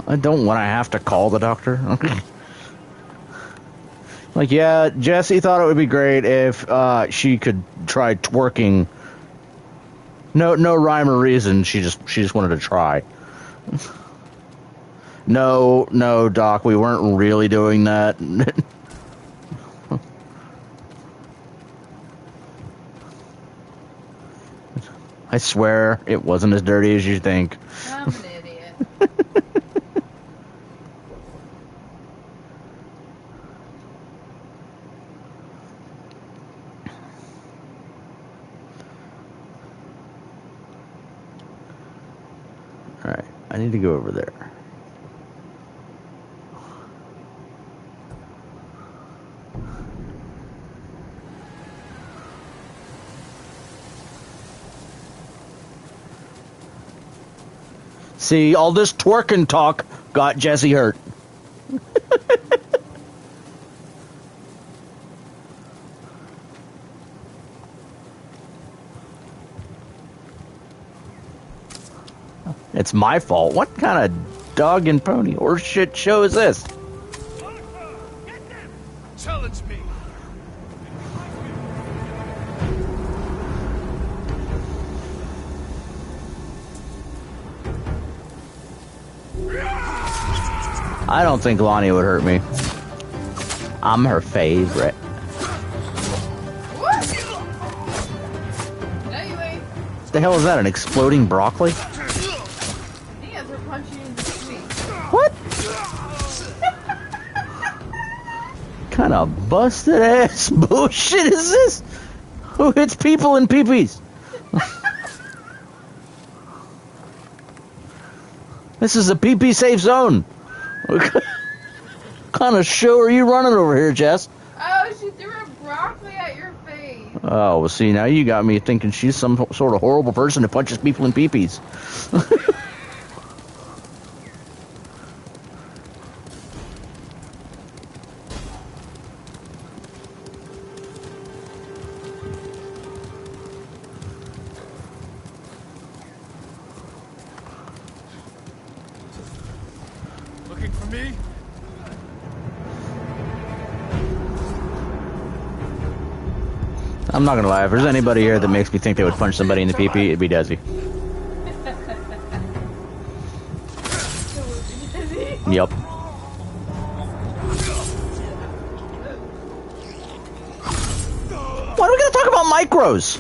I don't want to have to call the doctor. Like, yeah, Jessie thought it would be great if she could try twerking. No rhyme or reason. She just wanted to try. No, Doc, we weren't really doing that. I swear it wasn't as dirty as you think. I'm an idiot. Alright, I need to go over there. See, all this twerking talk got Jessie hurt. It's my fault. What kind of dog and pony horse shit show is this? Challenge me. I don't think Lonnie would hurt me. I'm her favorite. What? No, you ain't. What the hell is that? An exploding broccoli? You guys are punching in the face. What? Kind of busted ass bullshit is this? Who hits people in peepees? This is a pee-pee safe zone. What kind of show are you running over here, Jess? Oh, she threw a broccoli at your face. Oh, well, see, now you got me thinking she's some sort of horrible person who punches people in peepees. Looking for me? I'm not gonna lie, if there's anybody here that makes me think they would punch somebody in the pee-pee, it'd be Desi. Yep. Why are we gonna talk about micros?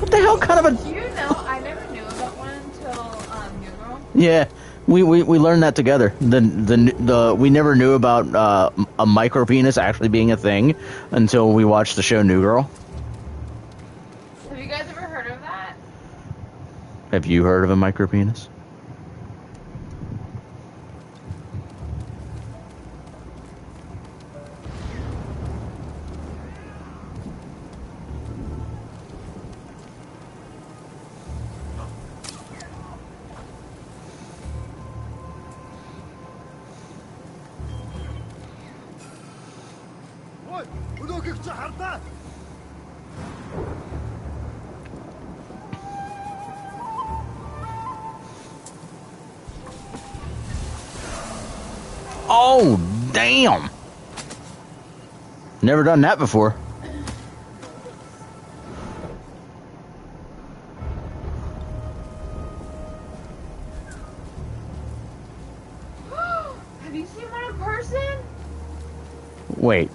What the hell kind of a... You know, I never knew about one until New Girl. Yeah, we learned that together. We never knew about a micro penis actually being a thing until we watched the show New Girl. Have you guys ever heard of that? Have you heard of a micro penis? Oh, damn. Never done that before. Have you seen one in person? Wait.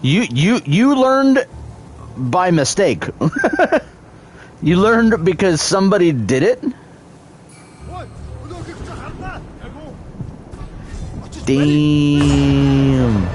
You learned by mistake. You learned because somebody did it? Damn.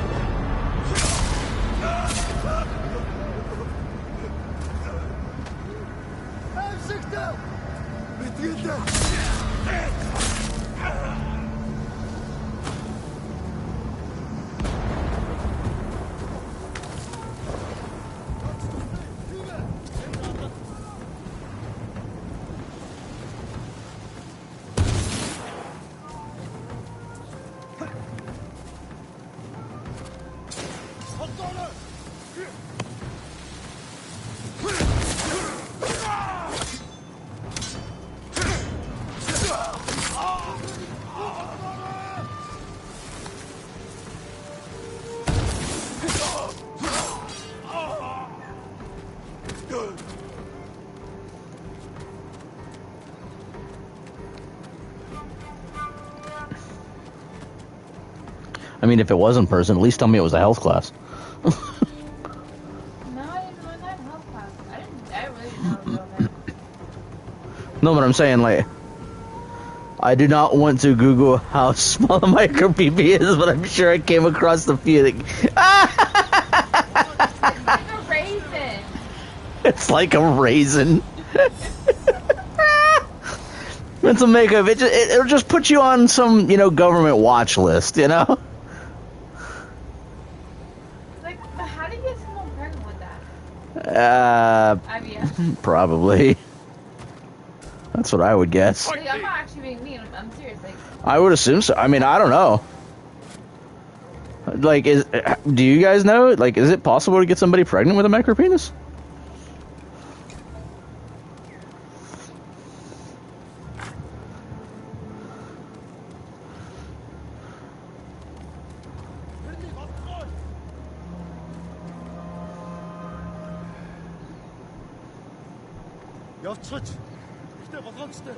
I mean, if it was in person, at least tell me it was a health class. No, I didn't learn that in health class. I really didn't know real bad. No, but I'm saying, like, I do not want to Google how small a micro PP is, but I'm sure I came across the few that... It's a raisin. It's like a raisin. Mental makeup, it'll just put you on some, government watch list, Like, but how do you get someone pregnant with that? IVF. Probably. That's what I would guess. Like, I'm not actually being mean. I'm serious. Like, I would assume so. I mean, I don't know. Like, do you guys know? Like, is it possible to get somebody pregnant with a micropenis? явцгач. Гэтэ болгоомжтой.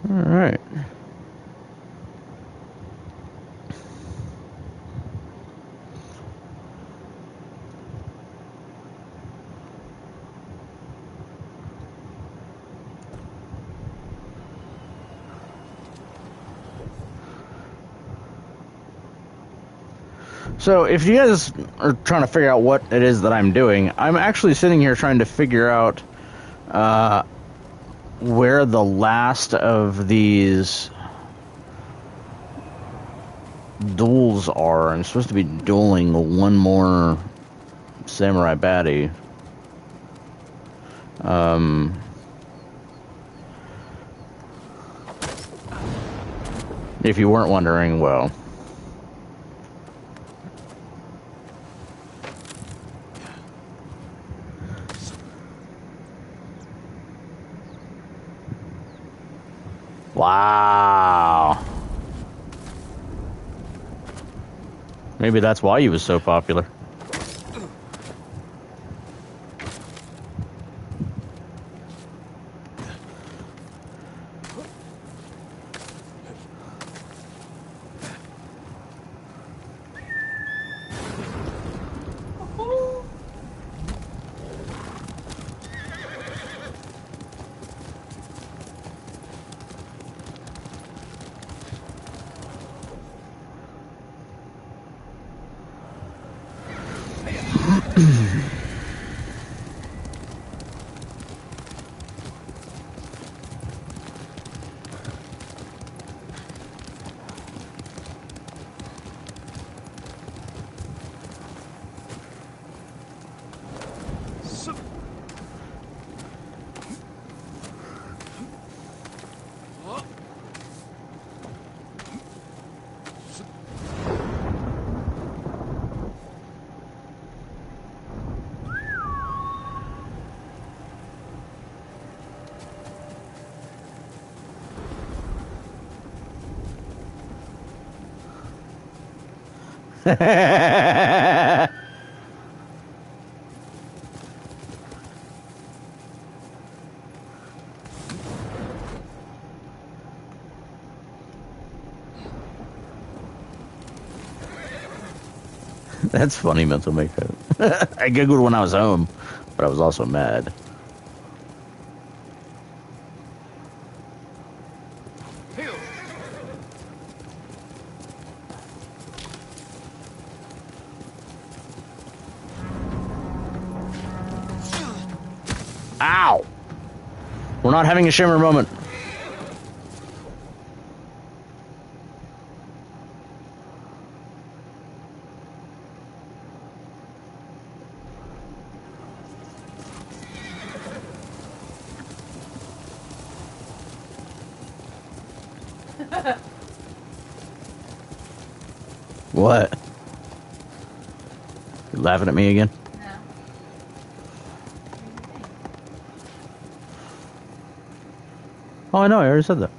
All right. So, if you guys are trying to figure out what it is that I'm doing, I'm actually sitting here trying to figure out where the last of these duels are. I'm supposed to be dueling one more samurai baddie. If you weren't wondering, well... Wow. Maybe that's why he was so popular. That's funny, mental makeup. I googled when I was home, but I was also mad. Ow! We're not having a shimmer moment. What? You laughing at me again? No. Oh, I know. I already said that.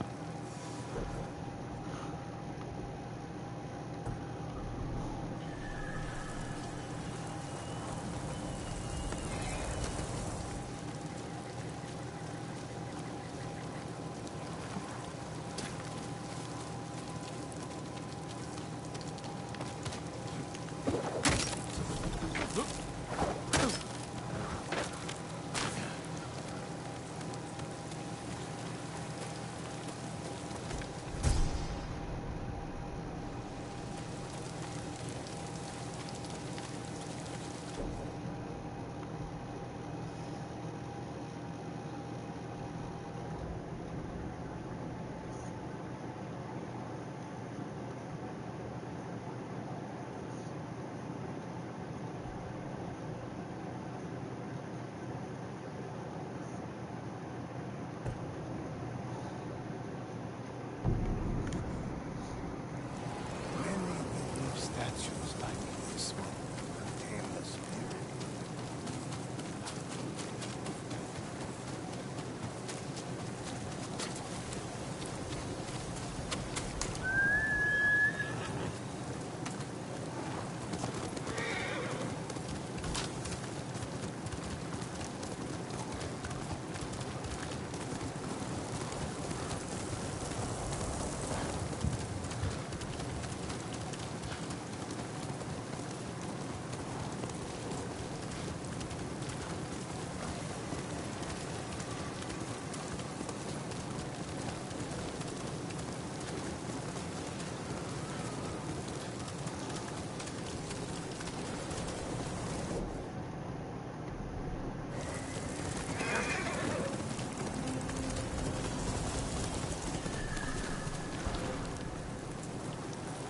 Statues like this one contain the spirit.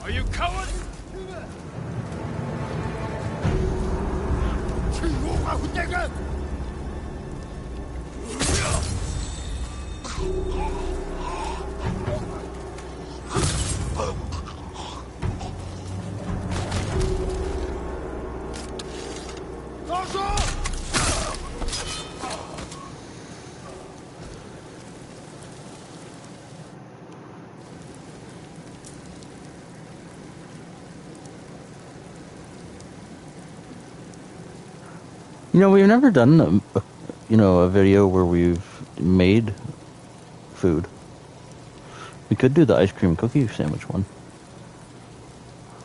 Are you coward? You know, we've never done, a video where we've made food. We could do the ice cream cookie sandwich one.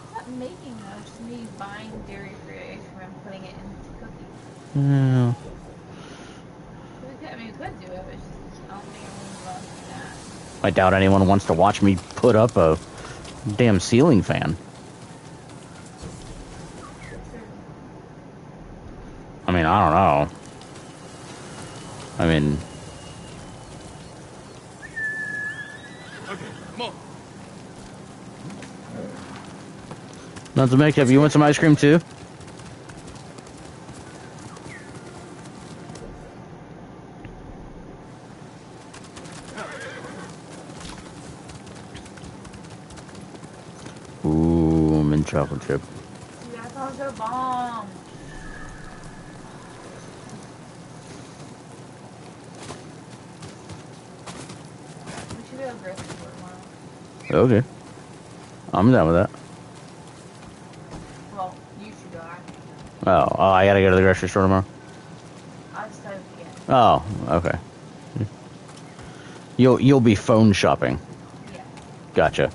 It's not making though, it's just me buying dairy-free ice cream and putting it into cookies. Yeah. We could do it, but it's just, I don't think everyone's allowed to do that. I doubt anyone wants to watch me put up a damn ceiling fan. I mean, I don't know. I mean... Okay, come on. Not to make up, you want some ice cream too? Ooh, mint chocolate chip. Dude, that sounds so bomb. We should go grocery store tomorrow. Okay. I'm down with that. Well, you should go, I Oh, I gotta go to the grocery store tomorrow? I'll just tell you again. Oh, okay. You'll be phone shopping. Yeah. Gotcha.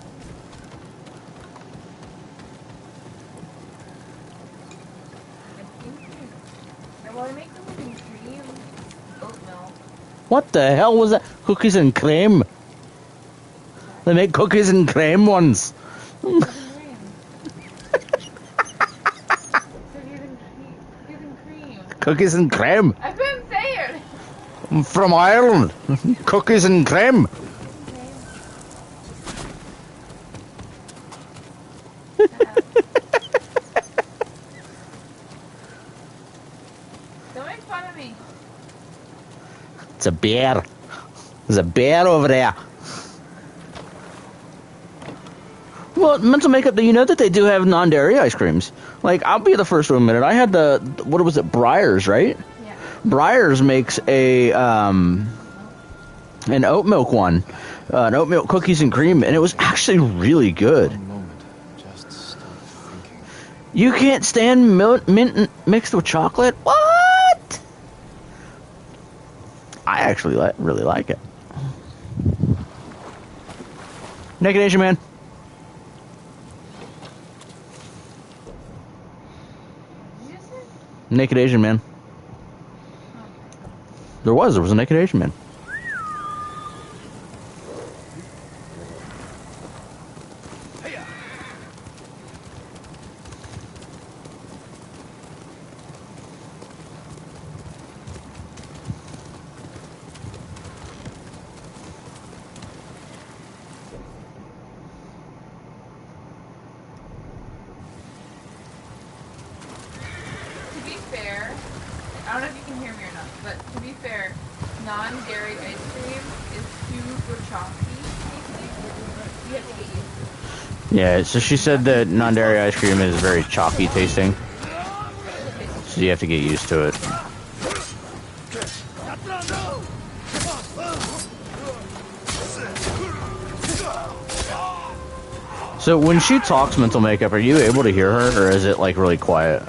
Well, I make them with cream, oat milk. What the hell was that? Cookies and cream? They make cookies and cream ones. Cookies and cream. Cookies and cream. I couldn't say it. I'm from Ireland. Cookies and cream. Don't make fun of me. It's a bear. There's a bear over there. Well, mental makeup, you know that they do have non-dairy ice creams. Like, I'll be the first to admit it. I had what was it, Breyers, right? Yeah. Breyers makes an oat milk one, an oat milk cookies and cream, and it was actually really good. One moment. Just stop thinking. You can't stand mint mixed with chocolate? What? I actually really like it. Naked Asian Man. Did you just say? Naked Asian Man. There was a Naked Asian Man. To be fair, I don't know if you can hear me or not, but to be fair, non-dairy ice cream is super chalky. You have to get used to it. Yeah, so she said that non-dairy ice cream is very chalky tasting. So you have to get used to it. So when she talks mental makeup, are you able to hear her, or is it like really quiet?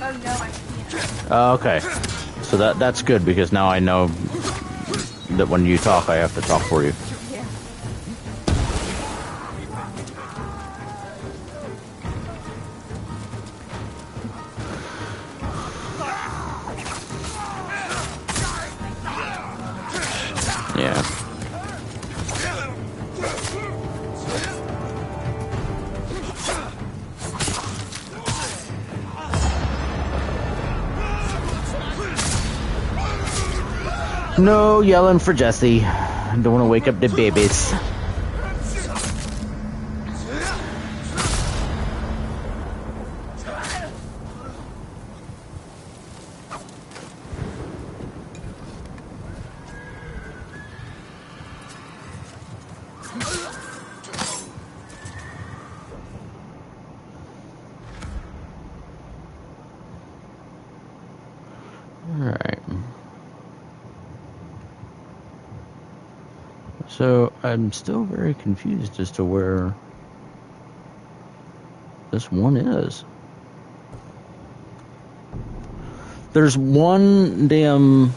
Oh no, I can't. Okay, so that's good because now I know that when you talk, I have to talk for you. Yeah. Yeah. No yelling for Jessie. I don't want to wake up the babies. Alright. So, I'm still very confused as to where this one is. There's one damn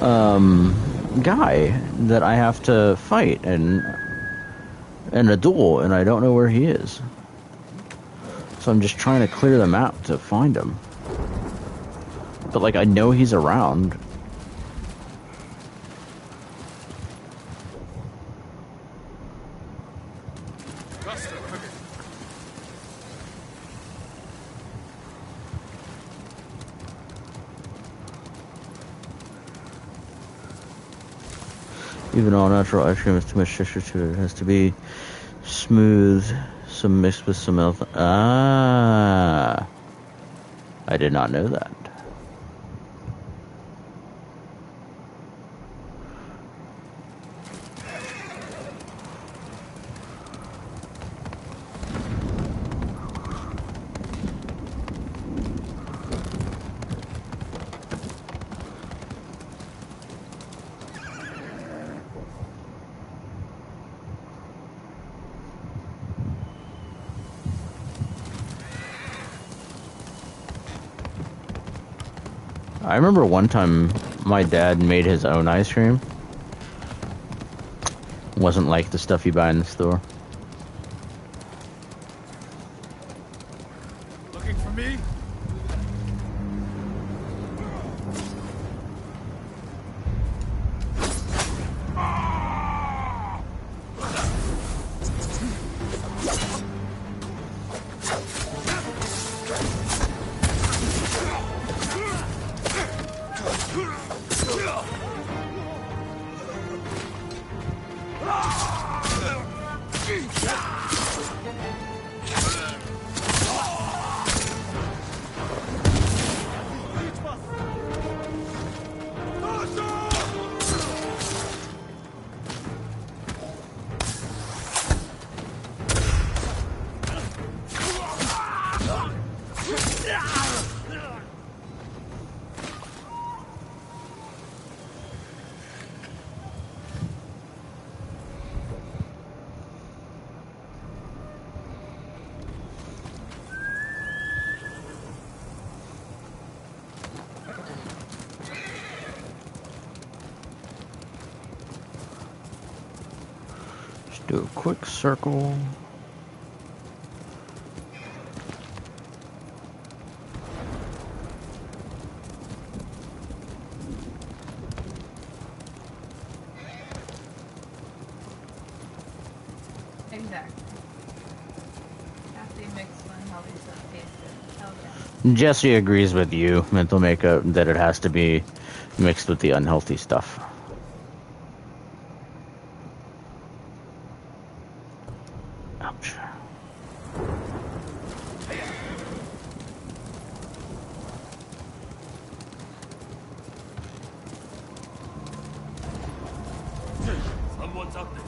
guy that I have to fight in a duel, and I don't know where he is. So I'm just trying to clear the map to find him. But, like, I know he's around. Even all natural ice cream has too much texture to it. It has to be smooth, some mixed with some else. Ah, I did not know that. I remember one time my dad made his own ice cream. Wasn't like the stuff you buy in the store. Looking for me? Just do a quick circle. Exactly. Have to mix unhealthy stuff tasted. Hell yeah. Jessie agrees with you, mental makeup, that it has to be mixed with the unhealthy stuff. Ouch. Someone's up there.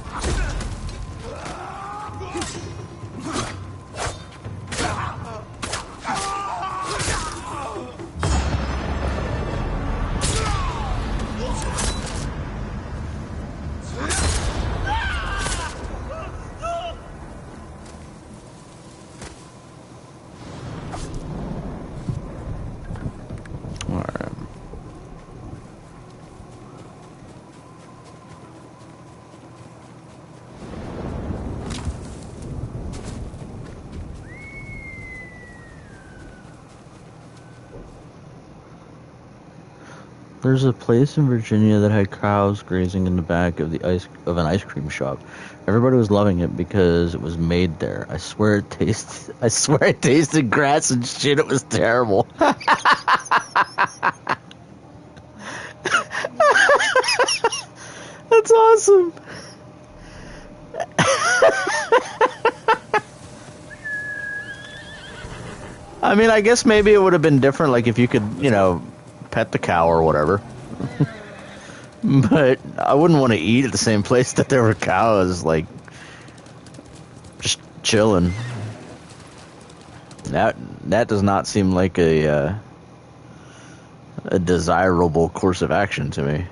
Alright. There's a place in Virginia that had cows grazing in the back of an ice cream shop. Everybody was loving it because it was made there. I swear it tasted grass and shit. It was terrible. That's awesome. I mean, I guess maybe it would have been different, like if you could, pet the cow or whatever. But I wouldn't want to eat at the same place that there were cows, like, just chilling. That does not seem like a desirable course of action to me.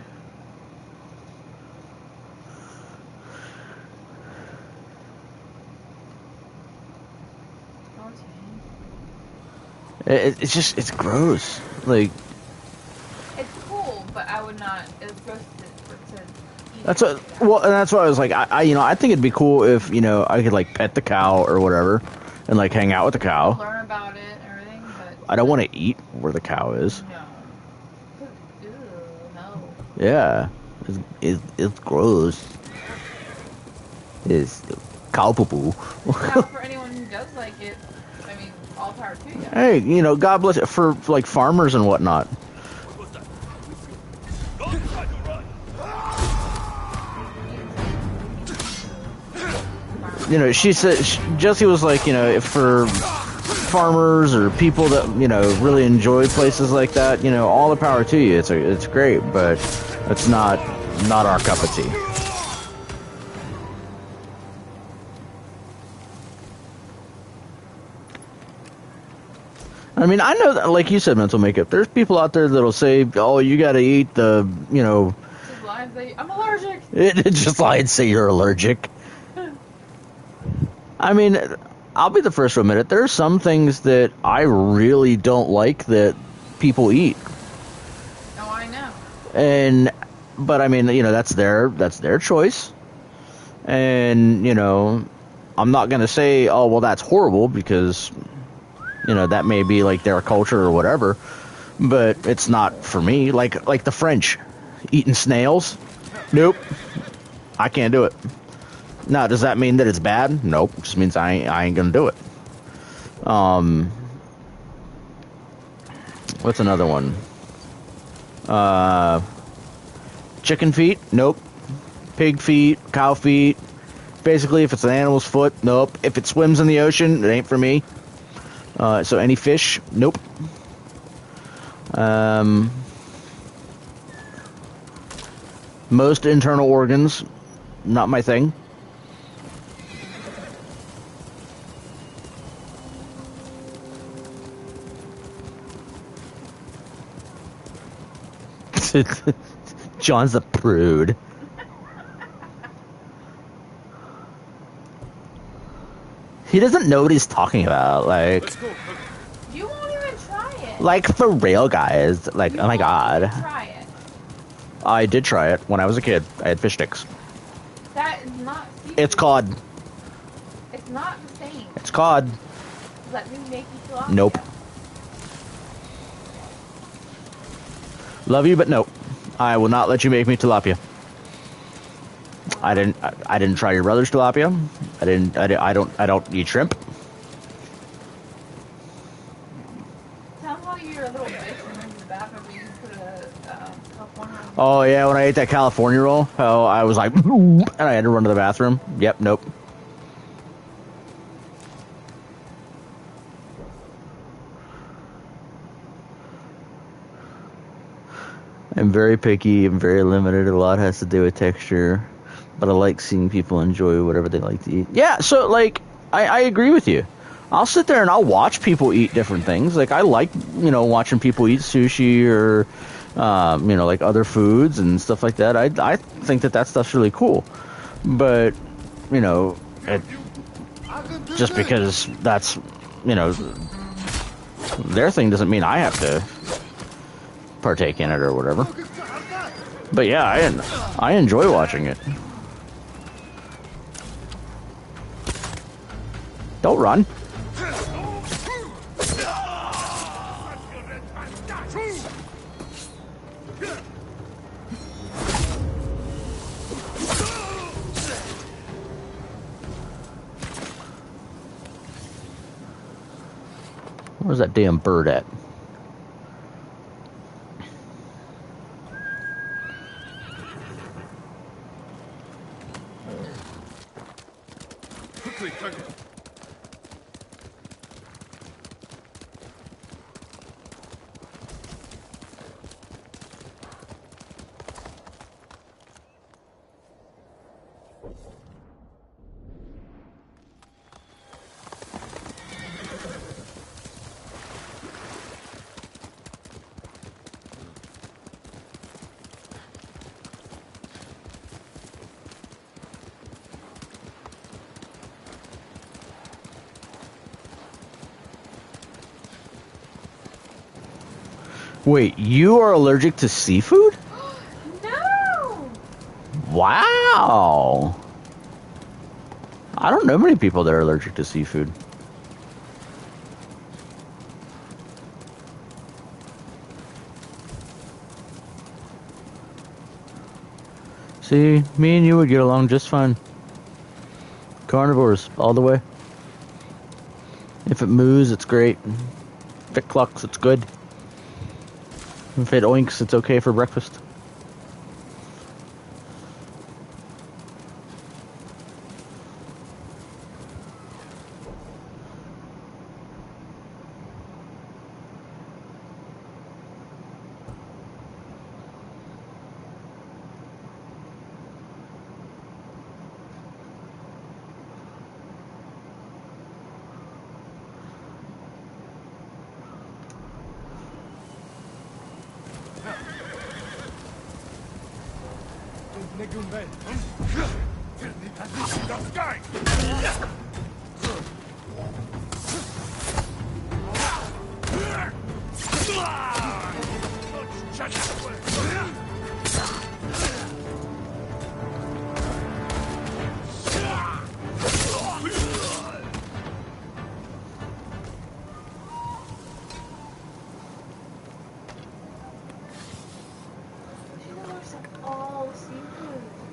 It's gross. Like, it's cool, but I would not. It's gross to eat. That's why I was like, I think it'd be cool if I could like pet the cow or whatever, and like hang out with the cow. Learn about it and everything, but I don't want to eat where the cow is. no. Ew, no. Yeah, it's gross. It's cow poo poo. Now, for anyone who does like it, I mean, all power to you. Hey, God bless it for like farmers and whatnot. She said Jessie was like, if for farmers or people that really enjoy places like that, all the power to you. It's great, but it's not our cup of tea. I mean, I know that, like you said, mental makeup. There's people out there that'll say, "Oh, you got to eat the, I'm allergic. Just lie and say you're allergic. I mean, I'll be the first to admit it. There are some things that I really don't like that people eat. Oh, I know. But I mean, that's their choice. And, I'm not going to say, oh, well, that's horrible because, that may be like their culture or whatever. But it's not for me. Like the French eating snails. Nope. I can't do it. Now, does that mean that it's bad? Nope. It just means I ain't gonna do it. What's another one? Chicken feet? Nope. Pig feet, cow feet. Basically, if it's an animal's foot, nope. If it swims in the ocean, it ain't for me. So any fish? Nope. Most internal organs, not my thing. John's a prude. He doesn't know what he's talking about. Like, Let's go. You won't even try it. like for real, guys. Like, You oh my won't god. even try it. I did try it when I was a kid. I had fish sticks. That is not seafood. It's cod. It's not the same. It's cod. Let me make you tilapia. Nope. Love you, but nope. I will not let you make me tilapia. I didn't try your brother's tilapia. I don't eat shrimp. Tell them how you're a little bitch and went to the bathroom and you put a California roll. Oh yeah, when I ate that California roll, oh I was like, and I had to run to the bathroom. Yep, nope. I'm very picky. I'm very limited. A lot has to do with texture, but I like seeing people enjoy whatever they like to eat. Yeah, so like I agree with you. I'll sit there and I'll watch people eat different things. Like I like, you know, watching people eat sushi or you know, like other foods and stuff like that. I think that stuff's really cool. But, you know, just because that's, you know, their thing doesn't mean I have to partake in it or whatever. But yeah, I enjoy watching it. Don't run. Where's that damn bird at? Quickly, Tugger. Wait, you are allergic to seafood? No! Wow. I don't know many people that are allergic to seafood. See, me and you would get along just fine. Carnivores, all the way. If it moos, it's great. If it clucks, it's good. If it oinks, it's okay for breakfast.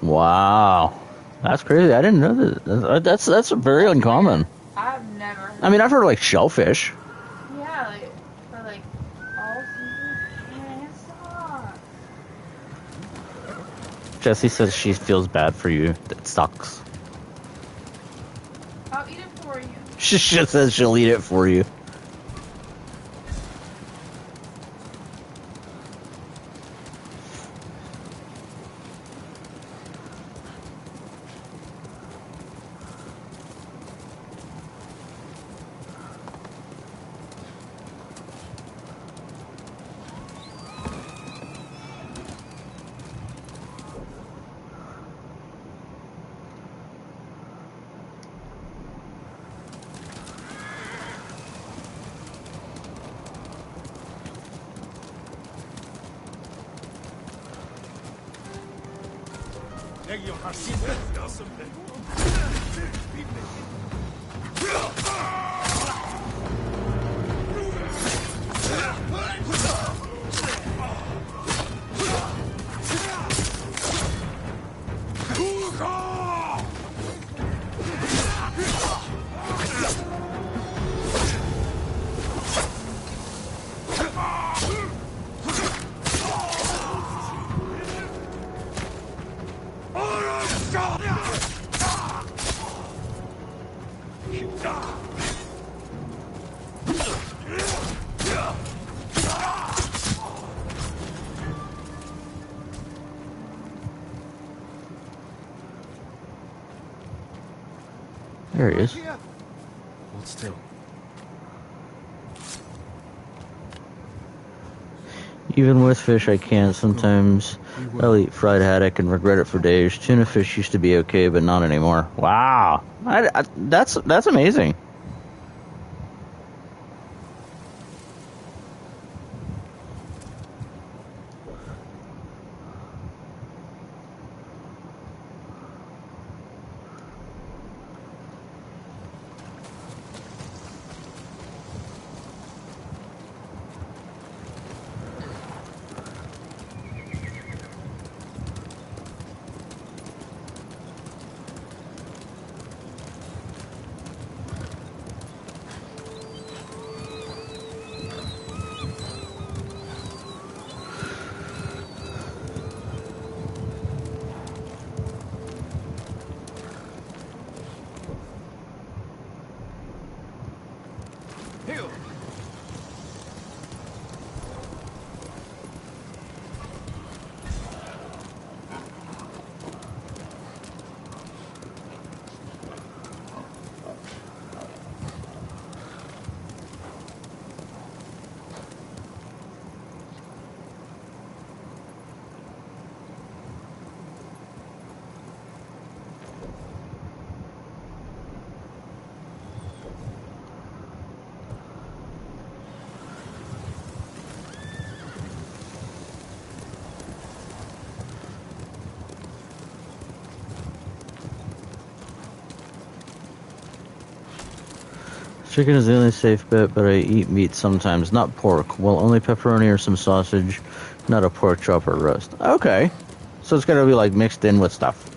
Wow, that's crazy. I didn't know that. That's very uncommon. I've never heard. I mean, I've heard of, like, shellfish. Yeah, like, for like all seafood. Man, it sucks. Jessie says she feels bad for you. That sucks. I'll eat it for you. She just says she'll eat it for you. There he is. Hold still. Even with fish, I can't. Sometimes I'll eat fried haddock and regret it for days. Tuna fish used to be okay, but not anymore. Wow, that's amazing. Chicken is the only safe bet, but I eat meat sometimes, not pork. Well, only pepperoni or some sausage, not a pork chop or roast. Okay. So it's gotta be like mixed in with stuff.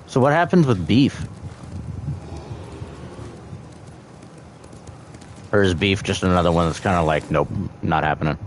So what happens with beef? Or is beef just another one that's kind of like, nope, not happening?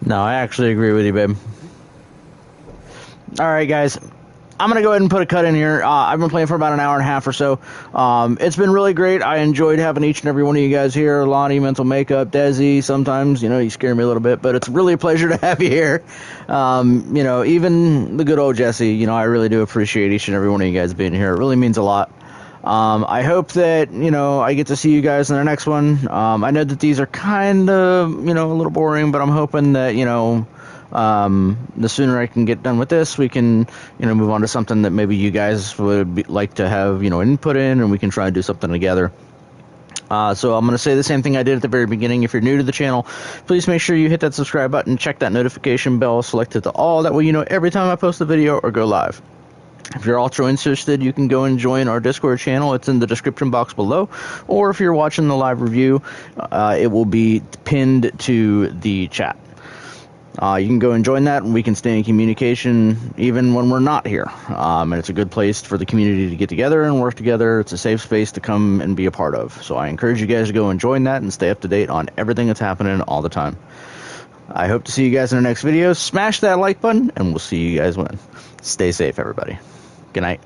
No, I actually agree with you, babe. All right, guys. I'm going to go ahead and put a cut in here. I've been playing for about an hour and a half or so. It's been really great. I enjoyed having each and every one of you guys here. Lonnie, Mental Makeup, Desi. Sometimes, you know, you scare me a little bit, but it's really a pleasure to have you here. You know, even the good old Jessie, you know, I really do appreciate each and every one of you guys being here. It really means a lot. I hope that, you know, I get to see you guys in the next one. I know that these are kind of, you know, a little boring, but I'm hoping that, you know, the sooner I can get done with this, we can, you know, move on to something that maybe you guys would like to have, you know, input in, and we can try and do something together. So I'm going to say the same thing I did at the very beginning. If you're new to the channel, please make sure you hit that subscribe button, check that notification bell, select it to all. That way you know every time I post a video or go live. If you're also interested, you can go and join our Discord channel. It's in the description box below. Or if you're watching the live review, it will be pinned to the chat. You can go and join that, and we can stay in communication even when we're not here. And it's a good place for the community to get together and work together. It's a safe space to come and be a part of. So I encourage you guys to go and join that and stay up to date on everything that's happening all the time. I hope to see you guys in our next video. Smash that like button, and we'll see you guys when. Stay safe, everybody. Good night.